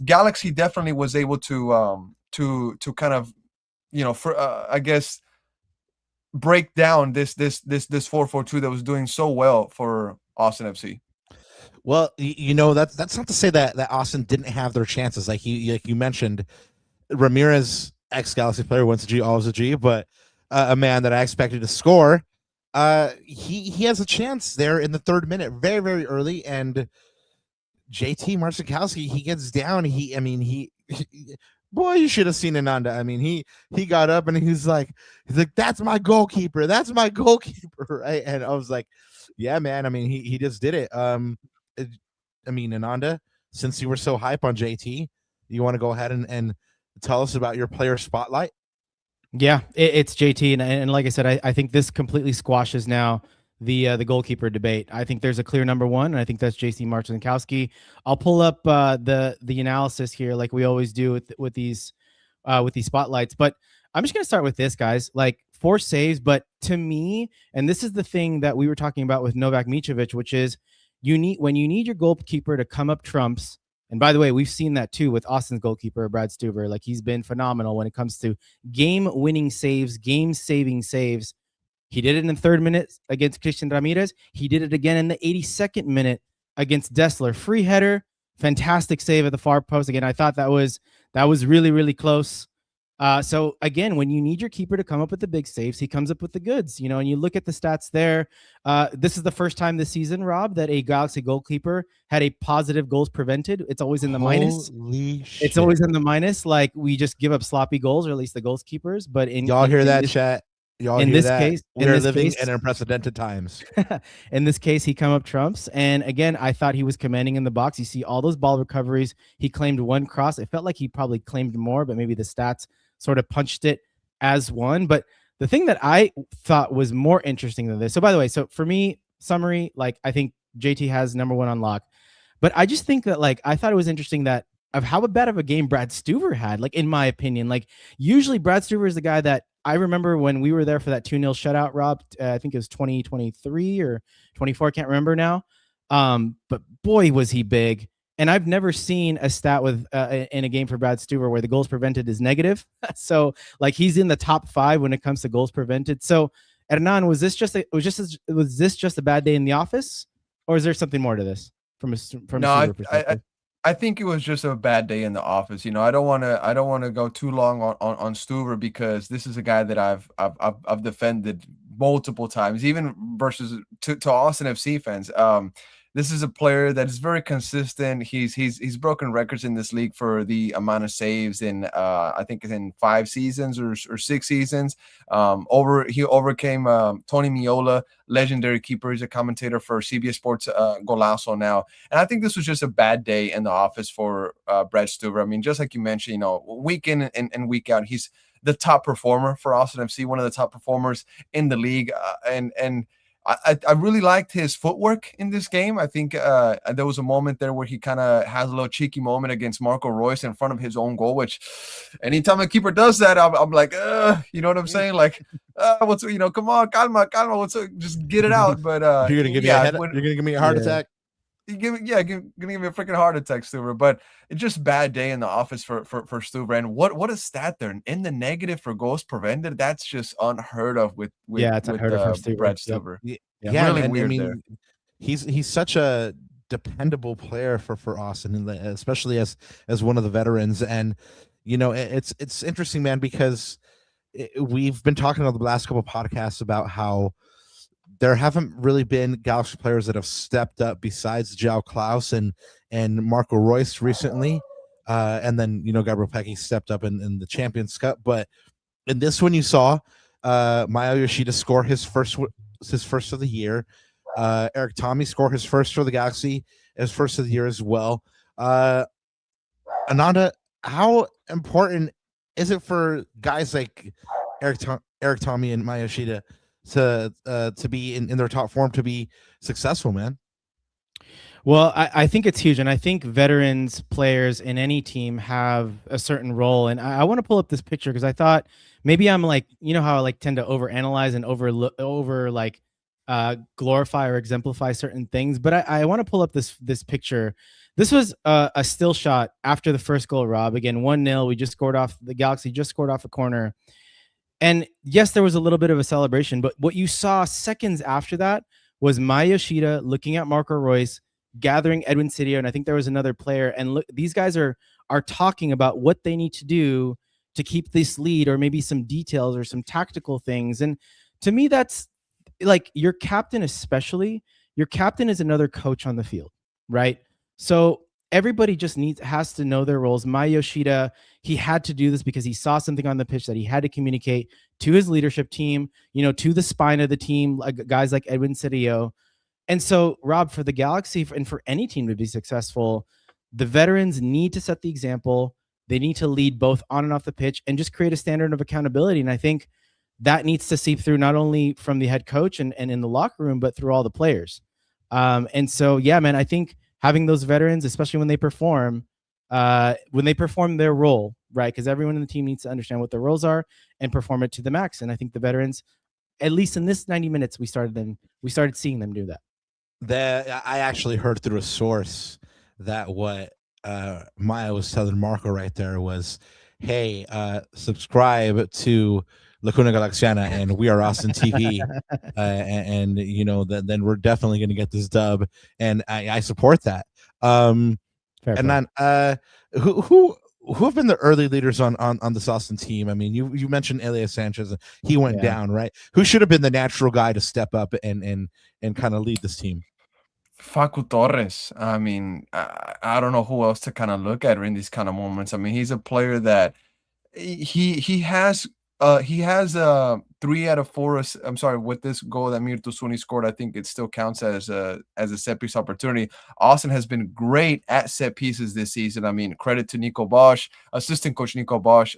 Galaxy definitely was able to kind of, I guess, break down this 4-4-2 that was doing so well for Austin FC. Well, that's not to say that Austin didn't have their chances. Like you mentioned, Ramirez, ex-Galaxy player, once a G, always a G, but a man that I expected to score. He has a chance there in the 3rd minute, very, very early, and JT Marcinkowski, he gets down. Boy, you should have seen Ananda. I mean, he got up and he's like, that's my goalkeeper. That's my goalkeeper, right? And I was like, yeah, man. I mean, he just did it. Ananda, since you were so hype on JT, you want to go ahead and tell us about your player spotlight? Yeah, it's JT, and like I said, I think this completely squashes now the goalkeeper debate. I think there's a clear number 1, and I think that's JC Marcinkowski. I'll pull up the analysis here, like we always do with these spotlights. But I'm just gonna start with this, guys. Like 4 saves, but to me, and this is the thing that we were talking about with Novak Mitrovic, which is when you need your goalkeeper to come up trumps. And by the way, we've seen that too with Austin's goalkeeper, Brad Stuver. Like, he's been phenomenal when it comes to game-winning saves, game-saving saves. He did it in the 3rd minute against Christian Ramirez. He did it again in the 82nd minute against Dessler. Free header, fantastic save at the far post. Again, I thought that was really, really close. So again, when you need your keeper to come up with the big saves, he comes up with the goods, and you look at the stats there. This is the first time this season, Rob, that a Galaxy goalkeeper had a positive goals prevented. It's always in the minus. It's always in the minus. Like, we just give up sloppy goals, or at least the goalkeepers. But y'all hear that, chat? Y'all in hear this that? case, we're living in unprecedented times. In this case, he come up trumps. And again, I thought he was commanding in the box. You see all those ball recoveries. He claimed 1 cross. It felt like he probably claimed more, but maybe the stats sort of punched it as 1. But the thing that I thought was more interesting than this. So by the way, so for me, summary, like, I think JT has number 1 on lock. But I just think that, like, I thought it was interesting that of how bad of a game Brad Stuver had, like, in my opinion. Like, usually Brad Stuver is the guy that I remember when we were there for that 2-0 shutout, Rob. I think it was 2023 or 24, can't remember now. But boy, was he big. And I've never seen a stat with in a game for Brad Stuver where the goals prevented is negative. So like he's in the top 5 when it comes to goals prevented. So Hernan, was this just a bad day in the office, or is there something more to this from a Stuver perspective? I think it was just a bad day in the office. You know, I don't want to go too long on Stuver, because this is a guy that I've defended multiple times, even versus to Austin FC fans. This is a player that is very consistent. He's broken records in this league for the amount of saves in I think in 5 seasons or 6 seasons. He overcame Tony Miola, legendary keeper. He's a commentator for CBS Sports Golazo now. And I think this was just a bad day in the office for Brad Stuver. I mean, just like you mentioned, you know, week in and week out, he's the top performer for Austin FC, one of the top performers in the league. And I really liked his footwork in this game. I think there was a moment there where he kind of has a little cheeky moment against Marco Reus in front of his own goal, which anytime a keeper does that, I'm like, you know what I'm saying? Like, what's, you know, come on, calma, just get it out. But you're gonna give me you're gonna give me a heart attack. Gonna give me a freaking heart attack, Stuver. But it's just bad day in the office for Stuver. And what a stat there in the negative for goals prevented. That's just unheard of with it's unheard of for Brad Stuver. Yeah, really and weird. I mean, there. He's such a dependable player for Austin, especially as one of the veterans. And you know, it's interesting, man, because we've been talking on the last couple of podcasts about how there haven't really been Galaxy players that have stepped up besides João Klaus and Marco Reus recently. And then, you know, Gabriel Pecci stepped up in the Champions Cup. But in this one, you saw Maya Yoshida score his first of the year. Eric Tommy score his first for the Galaxy, his first of the year as well. Ananda, how important is it for guys like Eric Tommy and Maya Yoshida to be in their top form, to be successful, man? Well, I think it's huge. And I think veterans players in any team have a certain role. And I want to pull up this picture because I thought maybe I'm like, you know how I like tend to overanalyze and over like glorify or exemplify certain things. But I want to pull up this picture. This was a still shot after the first goal, Rob. Again, 1-0. The Galaxy just scored off a corner. And yes, there was a little bit of a celebration, but what you saw seconds after that was Maya Yoshida looking at Marco Reus, gathering Edwin Cirio, and I think there was another player. And look, these guys are talking about what they need to do to keep this lead, or maybe some details or some tactical things. And to me, that's like your captain, especially your captain is another coach on the field, right? So everybody just has to know their roles. Maya Yoshida, he had to do this because he saw something on the pitch that he had to communicate to his leadership team, you know, to the spine of the team, like guys like Edwin Cirio. And so, Rob, for the Galaxy and for any team to be successful, the veterans need to set the example. They need to lead both on and off the pitch and just create a standard of accountability. And I think that needs to seep through not only from the head coach and in the locker room, but through all the players. And so, yeah, man, I think having those veterans, especially when they perform their role, right? Because everyone in the team needs to understand what their roles are and perform it to the max. And I think the veterans, at least in this 90 minutes, we started seeing them do that. I actually heard through a source that what Maya was telling Marco right there was, hey, subscribe to Cuna Galaxiana and We Are Austin TV, and you know then we're definitely going to get this dub, and I support that. And then who have been the early leaders on this Austin team? I mean, you mentioned Elias Sanchez, he went down, right? Who should have been the natural guy to step up and kind of lead this team? Facu Torres. I mean, I don't know who else to kind of look at in these kind of moments. I mean, he's a player that he has 3 out of 4. I'm sorry, with this goal that Mirto Suni scored, I think it still counts as a set piece opportunity. Austin has been great at set pieces this season. I mean, credit to Nico Bosch, assistant coach Nico Bosch.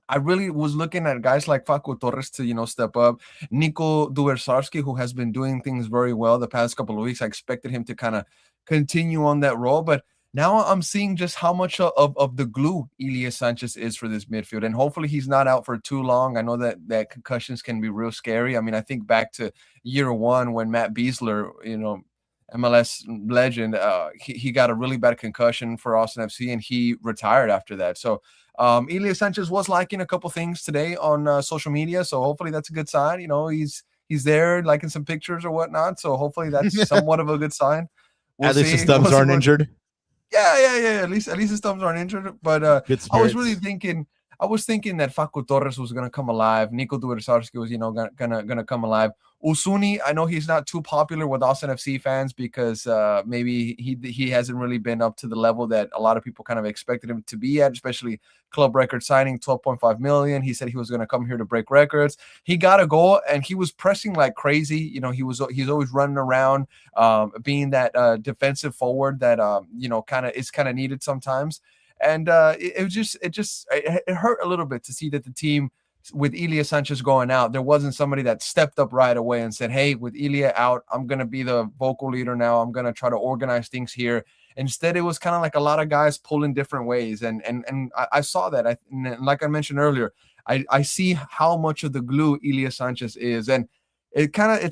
I really was looking at guys like Facu Torres to, you know, step up. Nico Dubersarski, who has been doing things very well the past couple of weeks. I expected him to kind of continue on that role, but now I'm seeing just how much of the glue Elias Sanchez is for this midfield, and hopefully he's not out for too long. I know that concussions can be real scary. I mean, I think back to year 1 when Matt Beasler, you know, MLS legend, he got a really bad concussion for Austin FC, and he retired after that. So Ilie Sanchez was liking a couple things today on social media, so hopefully that's a good sign. You know, he's there liking some pictures or whatnot, so hopefully that's somewhat of a good sign. At least his thumbs aren't injured. Yeah. At least his thumbs aren't injured. But I was really thinking that Facu Torres was gonna come alive. Nico Duersarski was, gonna come alive. Usuni, I know he's not too popular with Austin FC fans because maybe he hasn't really been up to the level that a lot of people kind of expected him to be at, especially club record signing, 12.5 million. He said he was going to come here to break records. He got a goal and he was pressing like crazy. You know, he's always running around, being that defensive forward that is kind of needed sometimes. And it hurt a little bit to see that the team, with Ilie Sanchez going out, there wasn't somebody that stepped up right away and said, hey, with Ilie out, I'm going to be the vocal leader now. I'm going to try to organize things here. Instead, it was kind of like a lot of guys pulling different ways. And I saw that. Like I mentioned earlier, I see how much of the glue Ilie Sanchez is. And it kind of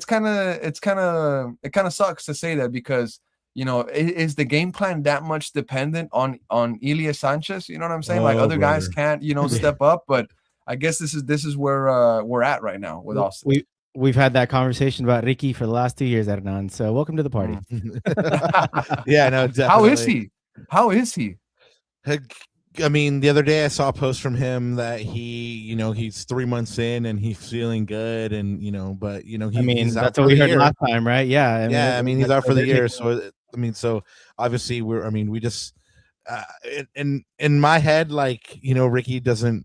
sucks to say that because, is the game plan that much dependent on Ilie Sanchez? You know what I'm saying? Like other guys can't, step up, but I guess this is where we're at right now with Austin. We've had that conversation about Ricky for the last 2 years, Hernan. So welcome to the party. Yeah, no, definitely. How is he? I mean, the other day I saw a post from him that he's 3 months in and he's feeling good, and that's what we heard last time, right? Yeah, he's out for the year. So so obviously we just. In my head, like, Ricky doesn't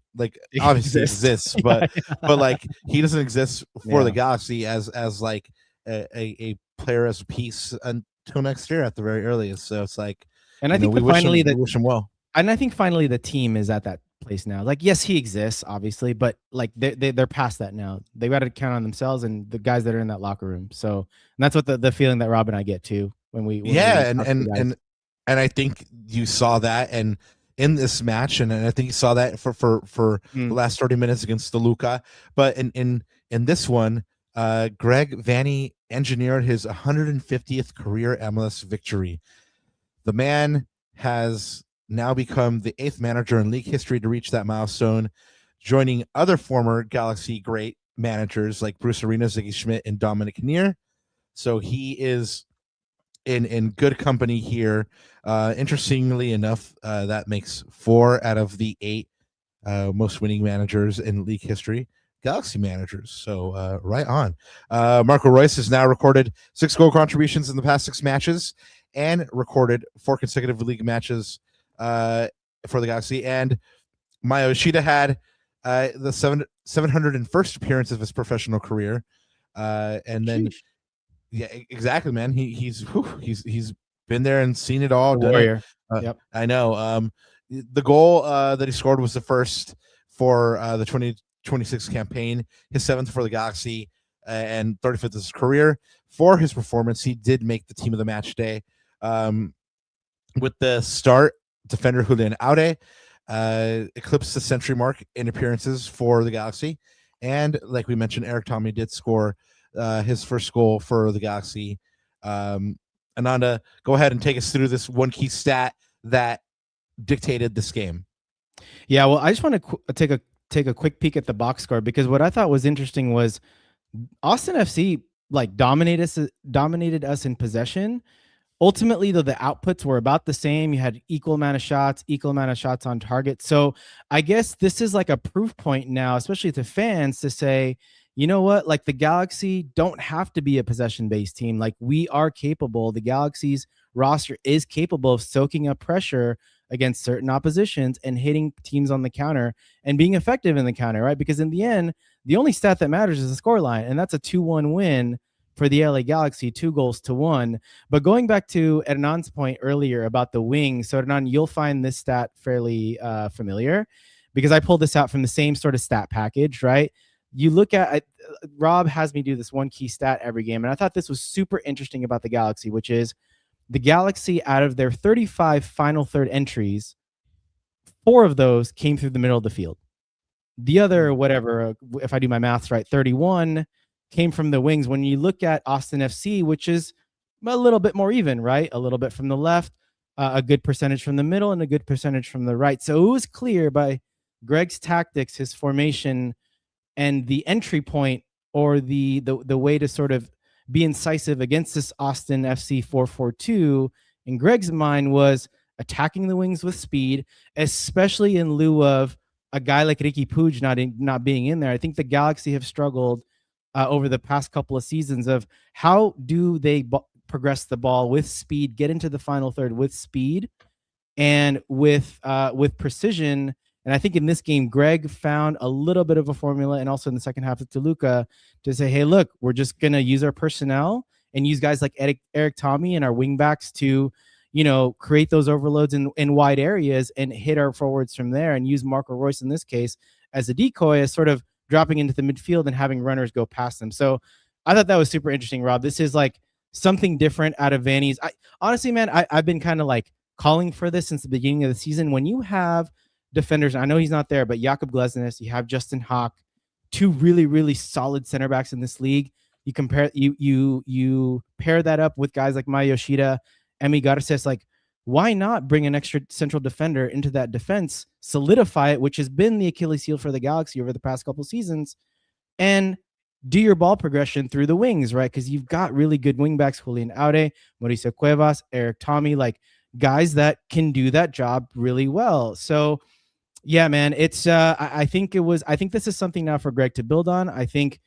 obviously exists, but like he doesn't exist for the Galaxy as like a player as a piece until next year at the very earliest. So it's like, and I think we wish him well. And I think finally the team is at that place now. Like, yes, he exists obviously, but like they're past that now. They got to count on themselves and the guys that are in that locker room. So and that's what the feeling that Rob and I get too when we and I think you saw that and in this match, and I think you saw that for the last 30 minutes against Toluca. But in this one, Greg Vanney engineered his 150th career MLS victory. The man has now become the 8th manager in league history to reach that milestone, joining other former Galaxy great managers like Bruce Arena, Ziggy Schmidt, and Dominic Neer. So he is in good company here. Interestingly enough, that makes 4 out of the 8 most winning managers in league history Galaxy managers. So right on. Marco Royce has now recorded 6 goal contributions in the past 6 matches and recorded 4 consecutive league matches for the Galaxy. And Maya Yoshida had the 701st appearance of his professional career. And then yeah, exactly, man. He's been there and seen it all. Warrior. Yep. I know. The goal that he scored was the first for the 2026 campaign, his 7th for the Galaxy, and 35th of his career. For his performance, he did make the team of the match day. With the start, defender Julian Aude eclipsed the century mark in appearances for the Galaxy. And like we mentioned, Eric Tommy did score his first goal for the Galaxy. Ananda, go ahead and take us through this one key stat that dictated this game. Yeah, well, I just want to take a quick peek at the box score, because what I thought was interesting was Austin FC like dominated us in possession. Ultimately, though, the outputs were about the same. You had equal amount of shots on target. So I guess this is like a proof point now, especially to fans, to say, you know what, like the Galaxy don't have to be a possession-based team. Like we are capable. The Galaxy's roster is capable of soaking up pressure against certain oppositions and hitting teams on the counter and being effective in the counter, right? Because in the end, the only stat that matters is the scoreline, and that's a 2-1 win for the LA Galaxy, 2-1. But going back to Hernan's point earlier about the wings, so Hernan, you'll find this stat fairly familiar because I pulled this out from the same sort of stat package, right? You look at, Rob has me do this one key stat every game, and I thought this was super interesting about the Galaxy, which is the Galaxy, out of their 35 final third entries, 4 of those came through the middle of the field. The other, whatever, if I do my maths right, 31 came from the wings. When you look at Austin FC, which is a little bit more even, right? A little bit from the left, a good percentage from the middle, and a good percentage from the right. So it was clear by Greg's tactics, his formation, and the entry point, or the way to sort of be incisive against this Austin FC 4-4-2 in Greg's mind was attacking the wings with speed, especially in lieu of a guy like Ricky Puig not being in there. I think the Galaxy have struggled over the past couple of seasons of how do they progress the ball with speed, get into the final third with speed and with precision. And I think in this game, Greg found a little bit of a formula, and also in the second half of Toluca, to say, hey, look, we're just going to use our personnel and use guys like Eric Tommy and our wingbacks to, create those overloads in wide areas and hit our forwards from there, and use Marco Reus in this case as a decoy, as sort of dropping into the midfield and having runners go past them. So I thought that was super interesting, Rob. This is like something different out of Vanney's. Honestly, man, I've been kind of like calling for this since the beginning of the season. When you have defenders, I know he's not there, but Jakub Glesnes, you have Justin Haak, two really, really solid center backs in this league. You pair that up with guys like Maya Yoshida, Emi Garces, like, why not bring an extra central defender into that defense, solidify it, which has been the Achilles heel for the Galaxy over the past couple seasons, and do your ball progression through the wings, right? Because you've got really good wingbacks, Julian Aude, Mauricio Cuevas, Eric Tommy, like guys that can do that job really well. So yeah, man, it's I think this is something now for Greg to build on. I think,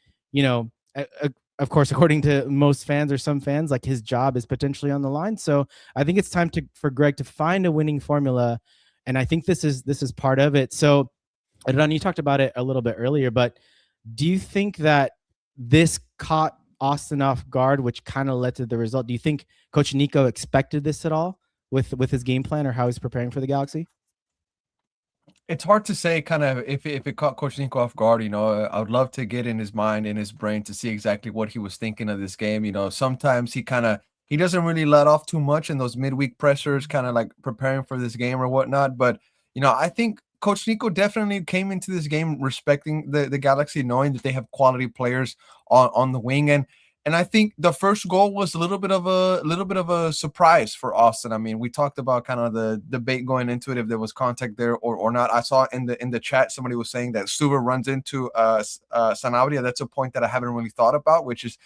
of course, according to most fans or some fans, like his job is potentially on the line. So I think it's time for Greg to find a winning formula. And I think this is part of it. So Hernan, you talked about it a little bit earlier, but do you think that this caught Austin off guard, which kind of led to the result? Do you think Coach Nico expected this at all with his game plan or how he's preparing for the Galaxy? It's hard to say kind of if it caught Coach Nico off guard. I would love to get in his mind, in his brain, to see exactly what he was thinking of this game. Sometimes he doesn't really let off too much in those midweek pressers, kind of like preparing for this game or whatnot. But, I think Coach Nico definitely came into this game respecting the Galaxy, knowing that they have quality players on the wing. And I think the first goal was a little bit of a surprise for Austin. I mean, we talked about kind of the debate going into it, if there was contact there or not. I saw in the chat somebody was saying that Stuber runs into Sanabria. That's a point that I haven't really thought about, which is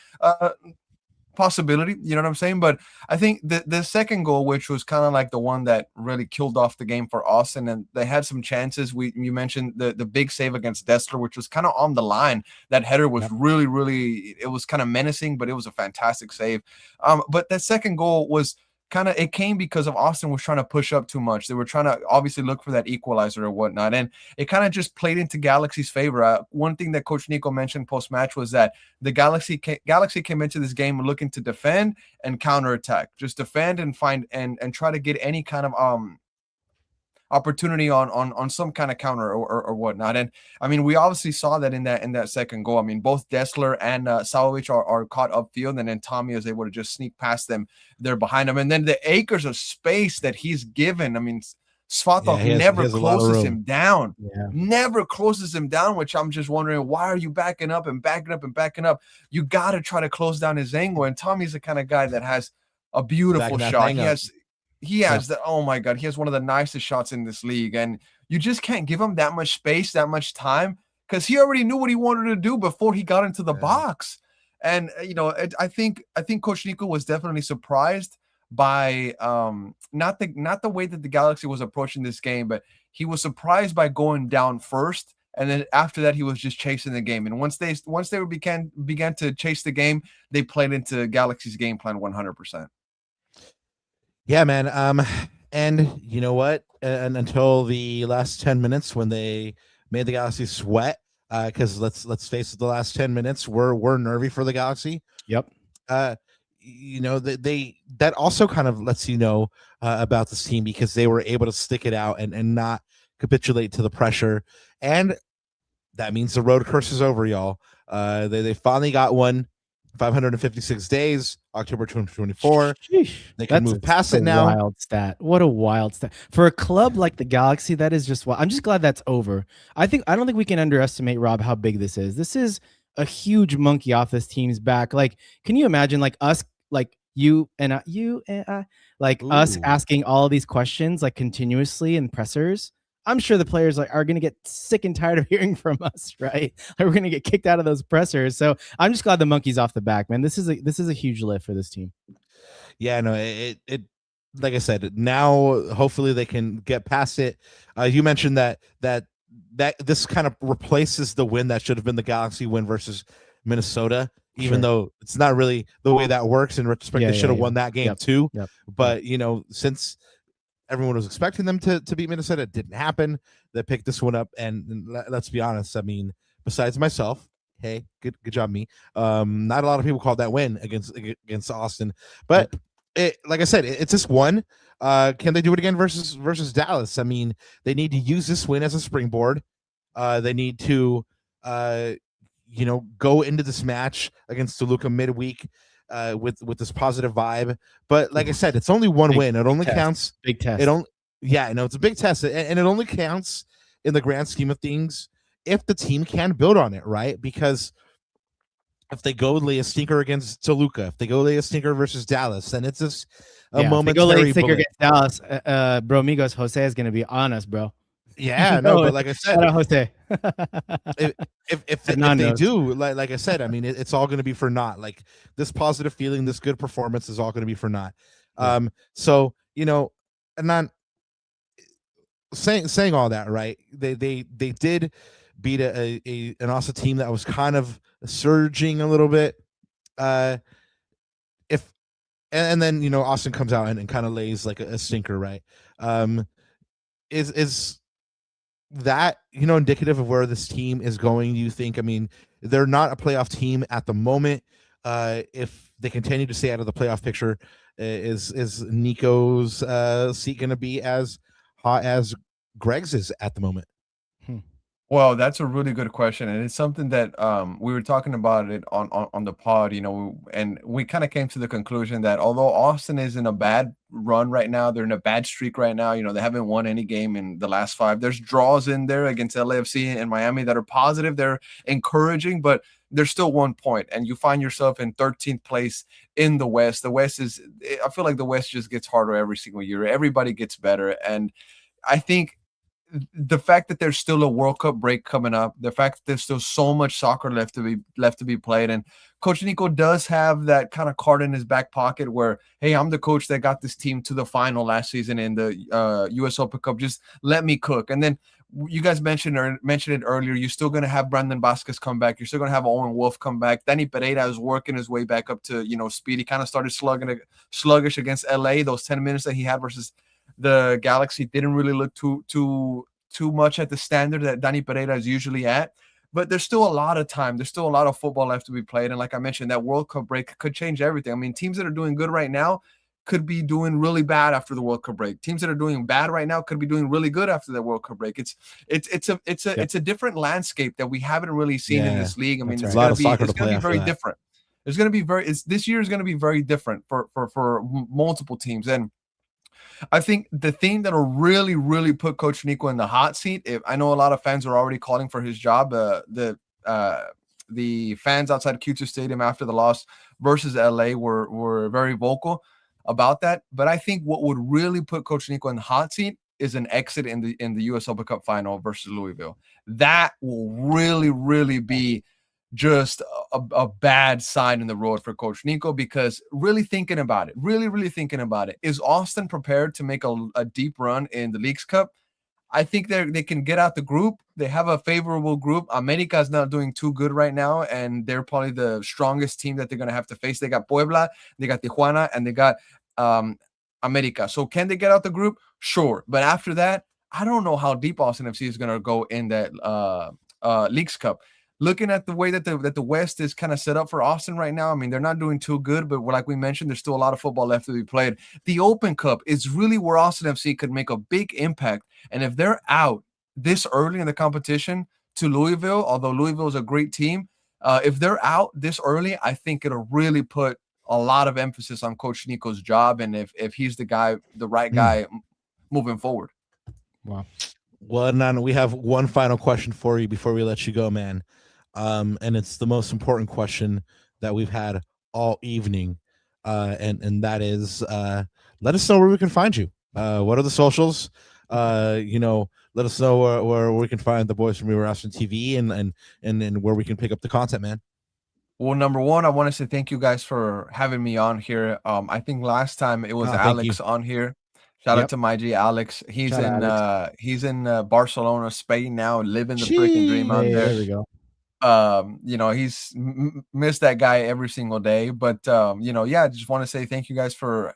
possibility, you know what I'm saying? But I think the second goal, which was kind of like the one that really killed off the game for Austin, and they had some chances. You mentioned the big save against Dessler, which was kind of on the line. That header was really, it was kind of menacing, but it was a fantastic save. But that second goal was it came because of Austin was trying to push up too much. They were trying to obviously look for that equalizer or whatnot, and it kind of just played into Galaxy's favor. One thing that Coach Nico mentioned post-match was that the Galaxy came into this game looking to defend and counterattack, just defend and find and try to get any kind of opportunity on some kind of counter or whatnot. And I mean, we obviously saw that in that second goal. I mean, both Dessler and Salovic are caught upfield, and then Tommy is able to just sneak past them. They're behind him, and then the acres of space that he's given. I mean, Svatov never closes him down. Never closes him down, which I'm just wondering, why are you backing up and backing up and backing up? You got to try to close down his angle. And Tommy's the kind of guy that has a beautiful shot. He has oh my God, he has one of the nicest shots in this league. And you just can't give him that much space, that much time, because he already knew what he wanted to do before he got into the box. And, I think Coach Nico was definitely surprised by not the way that the Galaxy was approaching this game, but he was surprised by going down first. And then after that, he was just chasing the game. And once they began to chase the game, they played into Galaxy's game plan 100%. Yeah, man. And you know what? And until the last 10 minutes, when they made the Galaxy sweat, because let's face it, the last 10 minutes were nervy for the Galaxy. Yep. That also kind of lets you know about this team, because they were able to stick it out and not capitulate to the pressure. And that means the road curse is over, y'all. They finally got one. 556 days, October 2024. They can move past it now. Wild stat. What a wild stat for a club like the Galaxy. That is just wild. I'm just glad that's over. I don't think we can underestimate, Rob, how big this is. This is a huge monkey off this team's back. Like, can you imagine, like, us, like, you and I, like us asking all these questions like continuously in pressers. I'm sure the players are going to get sick and tired of hearing from us, right? Like we're going to get kicked out of those pressers. So I'm just glad the monkey's off the back, man. This is a huge lift for this team. Yeah, no, it like I said, now hopefully they can get past it. You mentioned that this kind of replaces the win that should have been the Galaxy win versus Minnesota, even though it's not really the way that works. In retrospect, they should have won that game too. But you know, since everyone was expecting them to beat Minnesota, it didn't happen. They picked this one up, and let's be honest. I mean, besides myself, hey, good job me. Not a lot of people called that win against Austin, but like I said, it's just one. Can they do it again versus Dallas? I mean, they need to use this win as a springboard. They need to, go into this match against Toluca midweek with this positive vibe. But like I said, it's only one win. It only counts. Big test. It's a big test, and it only counts in the grand scheme of things if the team can build on it, right? Because if they go lay a stinker against Toluca, if they go lay a stinker versus Dallas, then it's just a momentary. If they go lay a stinker against Dallas, bro, amigos, Jose is going to be on us, bro. Yeah, no, but like I said, Jose. if they do, like I said, I mean, it's all going to be for naught. Like this positive feeling, this good performance is all going to be for naught. So and not saying all that, right? They did beat an Austin team that was kind of surging a little bit. And then Austin comes out and kind of lays like a stinker, right? Is that indicative of where this team is going? You think? I mean, they're not a playoff team at the moment. If they continue to stay out of the playoff picture, is Nico's seat going to be as hot as Greg's is at the moment? Well, that's a really good question, and it's something that we were talking about it on the pod, and we kind of came to the conclusion that although Austin is in a bad run right now, they're in a bad streak right now. They haven't won any game in the last 5. There's draws in there against LAFC and Miami that are positive, they're encouraging, but there's still 1 point, and you find yourself in 13th place in the West. The West I feel like the West just gets harder every single year. Everybody gets better, and I think the fact that there's still a World Cup break coming up, the fact that there's still so much soccer left to be played, and Coach Nico does have that kind of card in his back pocket where, hey, I'm the coach that got this team to the final last season in the US Open Cup. Just let me cook. And then you guys mentioned it earlier. You're still going to have Brandon Vasquez come back. You're still going to have Owen Wolf come back. Danny Pereira is working his way back up to speed. He kind of started sluggish against LA. Those 10 minutes that he had versus the Galaxy didn't really look too much at the standard that Danny Pereira is usually at. But there's still a lot of time. There's still a lot of football left to be played. And like I mentioned, that World Cup break could change everything. I mean, teams that are doing good right now could be doing really bad after the World Cup break. Teams that are doing bad right now could be doing really good after the World Up break. It's a different landscape that we haven't really seen in this league. I mean, it's going to be very different. This year is going to be very different for multiple teams. And I think the thing that'll really, really put Coach Nico in the hot seat, I know a lot of fans are already calling for his job. The fans outside Q2 Stadium after the loss versus LA were very vocal about that. But I think what would really put Coach Nico in the hot seat is an exit in the US Open Cup final versus Louisville. That will really, really be just a bad sign in the road for Coach Nico, because really thinking about it, is Austin prepared to make a deep run in the Leagues Cup? I think they can get out the group. They have a favorable group. America is not doing too good right now, and they're probably the strongest team that they're going to have to face. They got Puebla, they got Tijuana, and they got America. So can they get out the group? Sure. But after that, I don't know how deep Austin FC is going to go in that Leagues Cup. Looking at the way that the West is kind of set up for Austin right now, I mean, they're not doing too good, but like we mentioned, there's still a lot of football left to be played. The Open Cup is really where Austin FC could make a big impact. And if they're out this early in the competition to Louisville, although Louisville is a great team, if they're out this early, I think it'll really put a lot of emphasis on Coach Nico's job, and if he's the right guy moving forward. Wow. Well, Nana, we have one final question for you before we let you go, man. And it's the most important question that we've had all evening. and that is let us know where we can find you. What are the socials? Let us know where we can find the boys from We Were Awesome TV and where we can pick up the content, man. Well, number one, I want to say thank you guys for having me on here. I think last time it was Alex on here. Shout out to my G Alex. He's in Barcelona, Spain now, living the freaking dream out there. There we go. He's missed that guy every single day, but I just want to say thank you guys for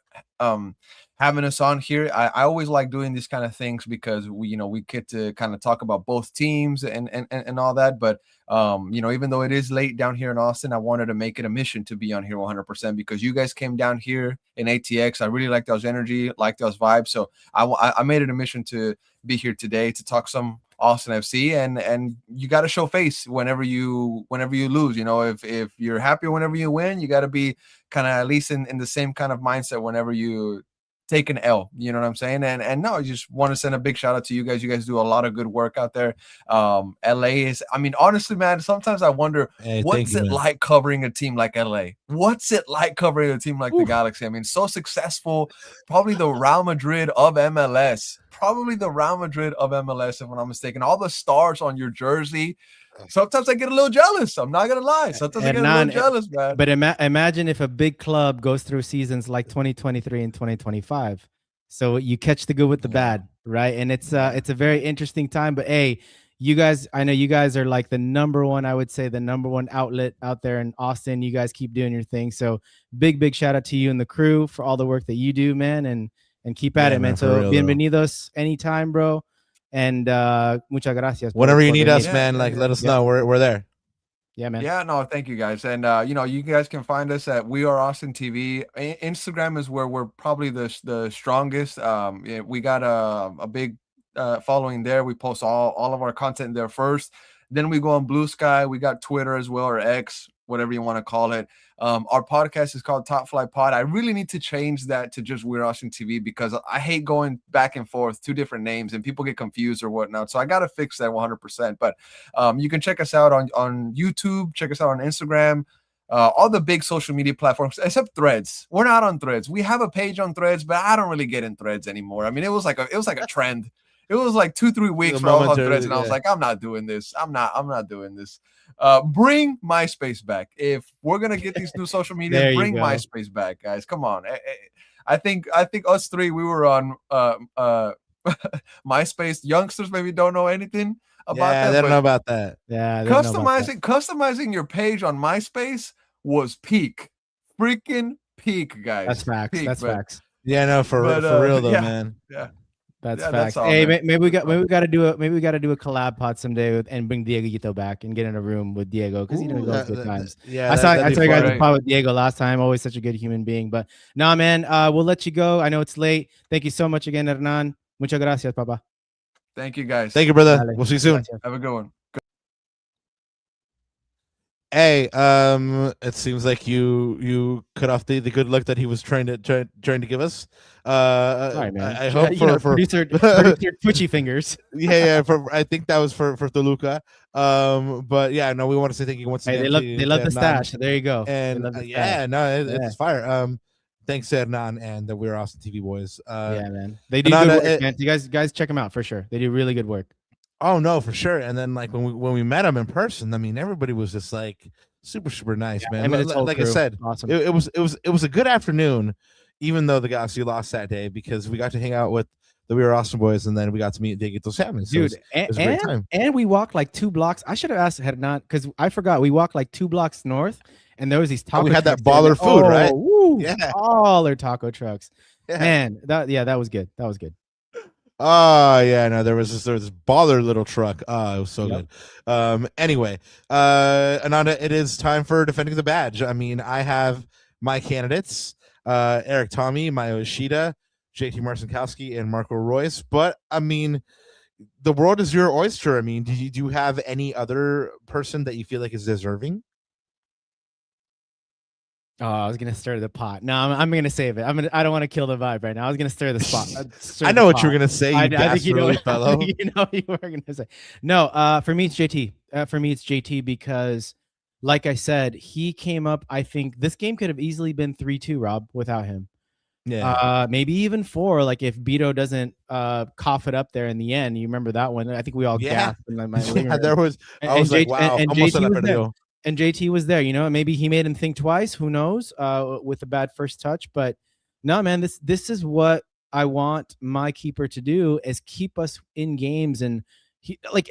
having us on here. I always like doing these kind of things because we get to kind of talk about both teams and all that. But even though it is late down here in Austin, I wanted to make it a mission to be on here 100% because you guys came down here in ATX. I really liked those energy, liked those vibes. So I made it a mission to be here today to talk some Austin FC, and you got to show face whenever you lose. If you're happy whenever you win, you got to be kind of at least in the same kind of mindset whenever you take an L. You know what I'm saying? And no, I just want to send a big shout out to you guys. You guys do a lot of good work out there. LA is, honestly, man, sometimes I wonder what's it like covering a team like LA? What's it like covering a team like the Galaxy? So successful, probably the Real Madrid of MLS. If I'm not mistaken. All the stars on your jersey. Sometimes I get a little jealous. I'm not gonna lie. Sometimes I get a little jealous, man. But imagine if a big club goes through seasons like 2023 and 2025. So you catch the good with the bad, right? And it's a very interesting time. But hey, you guys, I know you guys are like the number one outlet out there in Austin. You guys keep doing your thing. So big shout out to you and the crew for all the work that you do, man. And keep at it, man. So bienvenidos anytime, bro. And muchas gracias. Whenever you need us, man, let us know. We're there. Yeah, man. Yeah, no, thank you guys. And you guys can find us at We Are Austin TV. Instagram is where we're probably the strongest. We got a big following there. We post all of our content there first. Then we go on Blue Sky. We got Twitter as well, or X, whatever you want to call it. Our podcast is called Top Flight Pod. I really need to change that to just We're Awesome TV because I hate going back and forth, two different names, and people get confused or whatnot. So I got to fix that 100%. But you can check us out on YouTube, check us out on Instagram, all the big social media platforms, except Threads. We're not on Threads. We have a page on Threads, but I don't really get in Threads anymore. It was like a trend. It was like 2-3 weeks for all on Threads, and I was like, I'm not doing this. I'm not doing this. Bring MySpace back. If we're gonna get these new social media, bring MySpace back, guys. Come on. I think us three, we were on MySpace. Youngsters maybe don't know anything about that. They don't know about that. Yeah, customizing your page on MySpace was freaking peak, guys. That's facts. That's facts. Yeah, no, for real though, man. Yeah. That's facts. Hey, maybe we got to do a collab pod someday and bring Diego back and get in a room with Diego because he knows good times. Yeah, I saw you guys pod with Diego last time. Always such a good human being. But nah, man, we'll let you go. I know it's late. Thank you so much again, Hernan. Muchas gracias, papa. Thank you, guys. Thank you, brother. We'll see you soon. Have a good one. Hey, it seems like you cut off the good luck that he was trying to give us. Sorry, man. I hope for producer twitchy fingers. Yeah. I think that was for Toluca. But yeah, no, we want to say thank you once again. They love the stash. There you go. And it's fire. Thanks to Hernan and the We're Awesome TV boys. Yeah, man. They do good work, man. You guys check them out for sure. They do really good work. Oh no, for sure. And then like when we met him in person, everybody was just like super nice, man. Like I said, awesome. It was a good afternoon, even though the Galaxy lost that day because we got to hang out with the We Were Awesome boys, and then we got to meet Dieguito's family. So dude, it was a great time. And we walked like 2 blocks. I should have asked Hernan because I forgot we walked like 2 blocks north, and there was these taco. We had that baller food, right? Woo, yeah, all their taco trucks. Yeah. Man, that was good. That was good. Oh yeah, no, there was this baller little truck. Oh, it was so good. Anyway, Ananda, it is time for defending the badge. I have my candidates: Eric Tommy, Mayo Ishida, JT Marcinkowski, and Marco Royce. But the world is your oyster. Do you have any other person that you feel like is deserving? Oh, I was gonna stir the pot. No, I'm gonna save it. I don't want to kill the vibe right now. I was gonna stir the spot. I know what you were gonna say. I think you know fellow. You know what you were gonna say. No, for me it's JT. For me it's JT because like I said, he came up. I think this game could have easily been 3-2, Rob, without him. Yeah. Maybe even 4. Like if Beto doesn't cough it up there in the end. You remember that one? I think we all gasped in my living room. There was. I was like, wow, and almost JT was there. And JT was there. You know, maybe he made him think twice. Who knows? With a bad first touch, but no, man. This is what I want my keeper to do: is keep us in games. And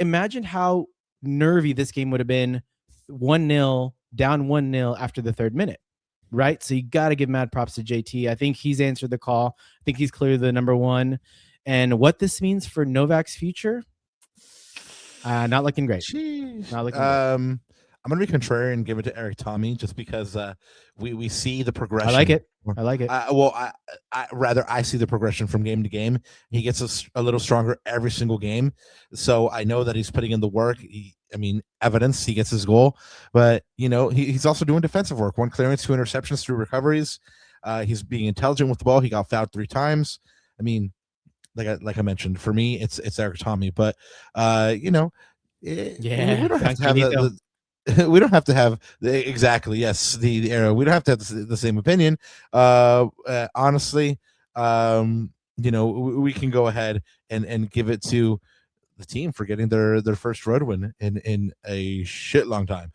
imagine how nervy this game would have been. 1-0 down, 1-0 after the 3rd minute. Right. So you got to give mad props to JT. I think he's answered the call. I think he's clearly the number 1. And what this means for Novak's future, not looking great. Jeez. Not looking great. I'm going to be contrarian and give it to Eric Tommy just because we see the progression. I like it. I like it. I see the progression from game to game. He gets a little stronger every single game. So I know that he's putting in the work. Evidence he gets his goal. But, he's also doing defensive work. 1 clearance, 2 interceptions, 3 recoveries. He's being intelligent with the ball. He got fouled 3 times. Like I mentioned, for me, it's Eric Tommy. But, we don't have to have we don't have to have exactly the arrow. We don't have to have the same opinion. Honestly, we can go ahead and give it to the team for getting their first road win in a shit long time.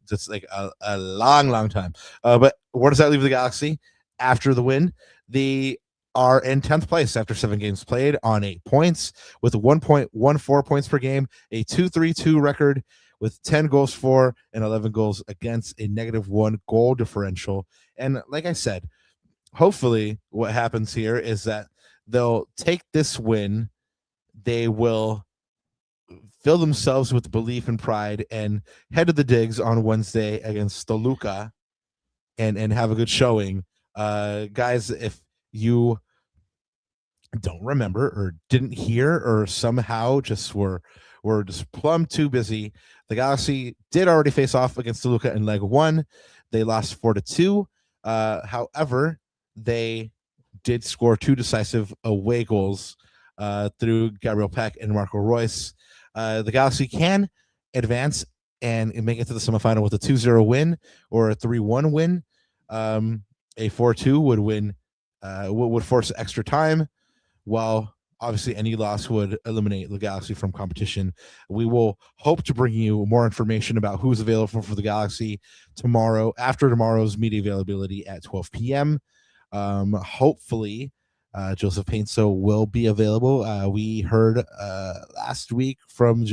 Just like a long time. But where does that leave the Galaxy after the win? They are in 10th place after 7 games played on 8 points with 1.14 points per game, a 2-3-2 record with 10 goals for and 11 goals against, a -1 goal differential. And like I said, hopefully what happens here is that they'll take this win. They will fill themselves with belief and pride and head to the digs on Wednesday against Toluca and have a good showing. Guys, if you don't remember or didn't hear or somehow just were just plumb too busy, the Galaxy did already face off against Toluca in leg 1. They lost 4-2. However, they did score 2 decisive away goals through Gabriel Peck and Marco Royce. The Galaxy can advance and make it to the semifinal with a 2-0 win or a 3-1 win. A 4-2 would win, would force extra time, while obviously any loss would eliminate the Galaxy from competition. We will hope to bring you more information about who's available for the Galaxy tomorrow, after tomorrow's media availability at 12 p.m. Hopefully, Joseph Painso will be available. We heard last week from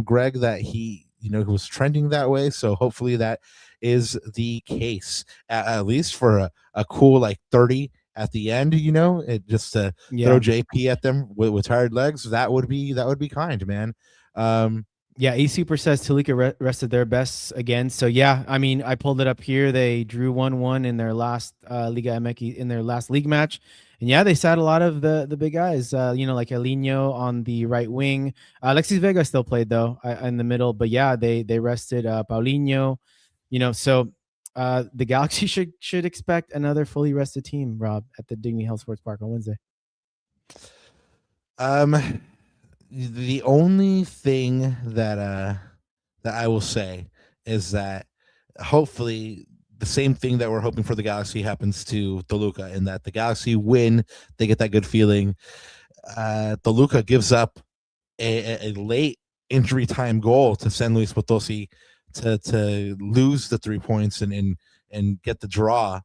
Greg that he was trending that way. So hopefully that is the case, at least for a cool 30 at the end, it just to throw JP at them with tired legs. That would be kind, man. eSuper says Toluca rested their best again. So I pulled it up here. They drew 1-1 in their last Liga MX in their last league match. And they sat a lot of the big guys, like Elinho on the right wing. Alexis Vega still played though in the middle, but they rested Paulinho, so the Galaxy should expect another fully rested team, Rob, at the Dignity Health Sports Park on Wednesday. The only thing that I will say is that hopefully the same thing that we're hoping for the Galaxy happens to Toluca, in that the Galaxy win, they get that good feeling. Toluca gives up a late injury time goal to San Luis Potosi to lose the 3 points and get the draw.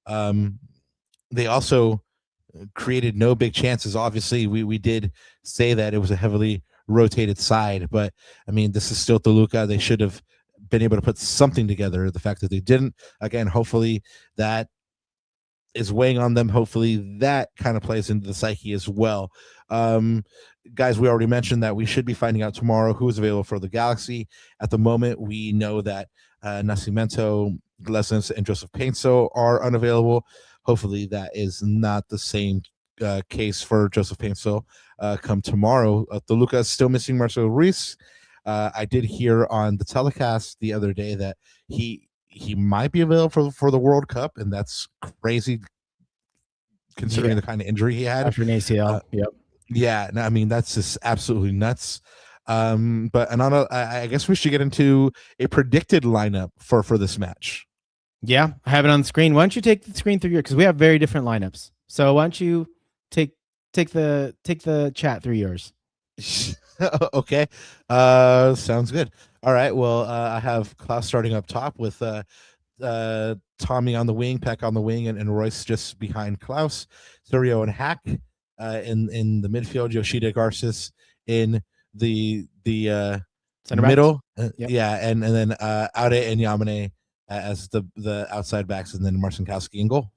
They also created no big chances. Obviously, we did say that it was a heavily rotated side, but this is still Toluca. They should have been able to put something together. The fact that they didn't, again, hopefully that is weighing on them. Hopefully that kind of plays into the psyche as well. Guys, we already mentioned that we should be finding out tomorrow who is available for the Galaxy. At the moment, we know that Nascimento, Glesnes, and Joseph Painso are unavailable. Hopefully that is not the same case for Joseph Painso come tomorrow. Toluca is still missing Marcelo Ruiz. I did hear on the telecast the other day that he might be available for the World Cup, and that's crazy considering the kind of injury he had after an ACL. Yeah, no, that's just absolutely nuts. But Ananda, I guess we should get into a predicted lineup for this match. Yeah, I have it on the screen. Why don't you take the screen through your, because we have very different lineups. So why don't you take the chat through yours? Okay, sounds good. All right, well, I have Klaus starting up top with Tommy on the wing, Peck on the wing, and Royce just behind Klaus. Serio and Hack in the midfield. Yoshida Garces in the middle. Yep. Yeah, and then Aude and Yamane as the outside backs, and then Marcinkowski in goal.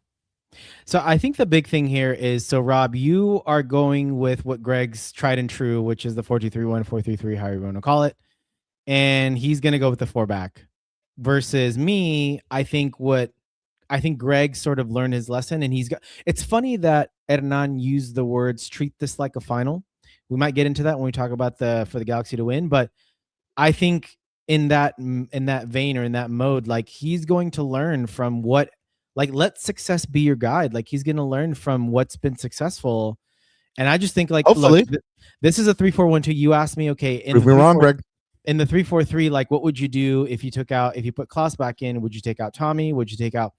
So I think the big thing here is, so Rob, you are going with what Greg's tried and true, which is the 4-2-3-1, 4-3-3, however you want to call it. And he's going to go with the 4-back. Versus me, I think Greg sort of learned his lesson, and it's funny that Hernan used the words treat this like a final. We might get into that when we talk about for the Galaxy to win, but I think in that vein, or in that mode, like, he's going to learn from what, like, let success be your guide. Like, he's going to learn from what's been successful. And I just think, like, hopefully, look, this is a 3-4-1-2. You asked me, okay, prove me wrong, Greg. In the 3-4-3, like, what would you do if you put Klaus back in? Would you take out Tommy? Would you take out,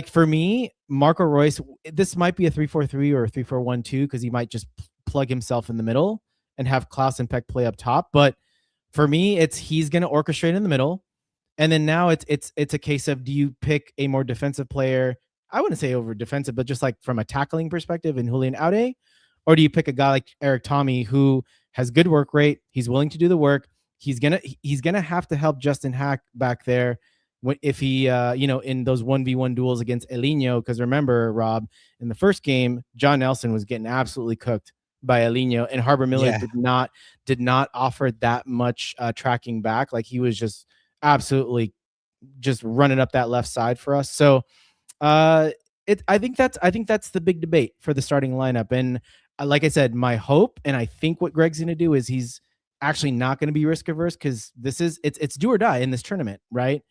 for me, Marco Royce, this might be a 3-4-3 or a 3-4-1-2, because he might just plug himself in the middle and have Klaus and Peck play up top. But for me, he's going to orchestrate in the middle. And then now it's a case of, do you pick a more defensive player? I wouldn't say over defensive, but just like from a tackling perspective in Julian Aude, or do you pick a guy like Eric Tommy, who has good work rate? He's willing to do the work. He's gonna have to help Justin Hack back there if he in those 1v1 duels against Elinho. Because remember, Rob, in the first game, John Nelson was getting absolutely cooked by Elinho, and Harbor Miller did not offer that much tracking back. Like, he was just absolutely just running up that left side for us. So I think that's the big debate for the starting lineup. And like I said, my hope, and I think what Greg's going to do, is he's actually not going to be risk averse, because it's do or die in this tournament, right?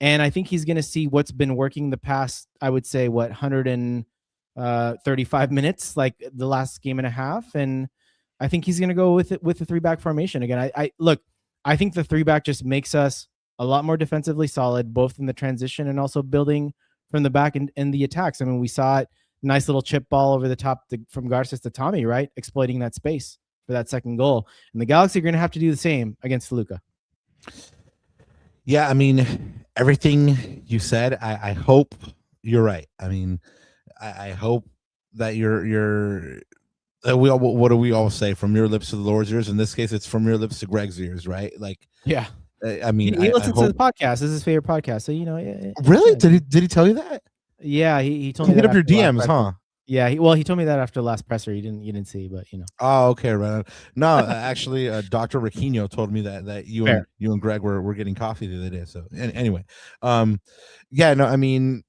And I think he's going to see what's been working the past, I would say, 135 minutes, like the last game and a half. And I think he's going to go with the 3-back formation again. I think the 3-back just makes us a lot more defensively solid, both in the transition and also building from the back and the attacks. I mean, we saw it, nice little chip ball over the top from Garces to Tommy, right? Exploiting that space for that second goal. And the Galaxy are going to have to do the same against Toluca. Yeah, I mean, everything you said, I hope you're right. I mean, I hope that what do we all say? From your lips to the Lord's ears. In this case, it's from your lips to Greg's ears, right? Like, yeah. I mean, he listens to the podcast. This is his favorite podcast. So, really? Did he tell you that? Yeah, he told me. Hit up your DMs, huh? Yeah, he told me that after the last presser. You didn't see, but Oh, okay, right. No, actually, Dr. Raquinho told me that you and Greg were getting coffee the other day. So anyway, yeah, no, I mean,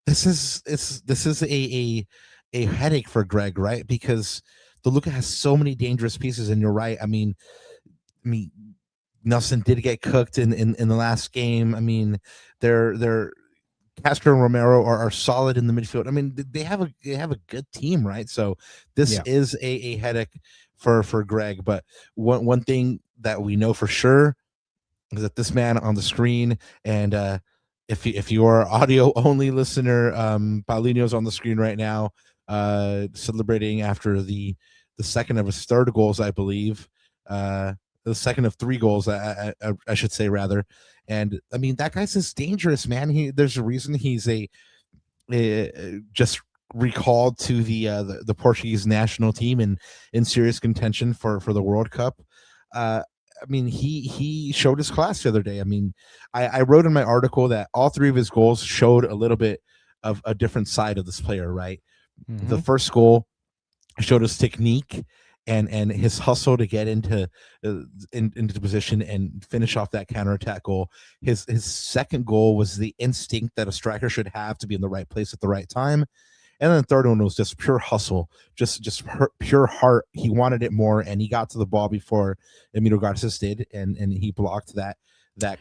this is a headache for Greg, right? Because Toluca has so many dangerous pieces, and you're right. I mean, Nelson did get cooked in the last game. I mean, they're Castro and Romero are solid in the midfield. I mean, they have a good team, right? So this is a headache for Greg. But one thing that we know for sure is that this man on the screen, and if you are audio only listener, Paulinho's on the screen right now, celebrating after the second of his third goals, I believe. The second of 3 goals, I should say, rather. And I mean, that guy's just dangerous, man. There's a reason he's just recalled to the Portuguese national team in serious contention for the World Cup. I mean, he showed his class the other day. I mean, I wrote in my article that all 3 of his goals showed a little bit of a different side of this player, right? Mm-hmm. The first goal showed his technique and his hustle to get into the position and finish off that counterattack goal. His second goal was the instinct that a striker should have to be in the right place at the right time. And then the third one was just pure hustle, just pure heart. He wanted it more, and he got to the ball before Emilio Garces did, and he blocked that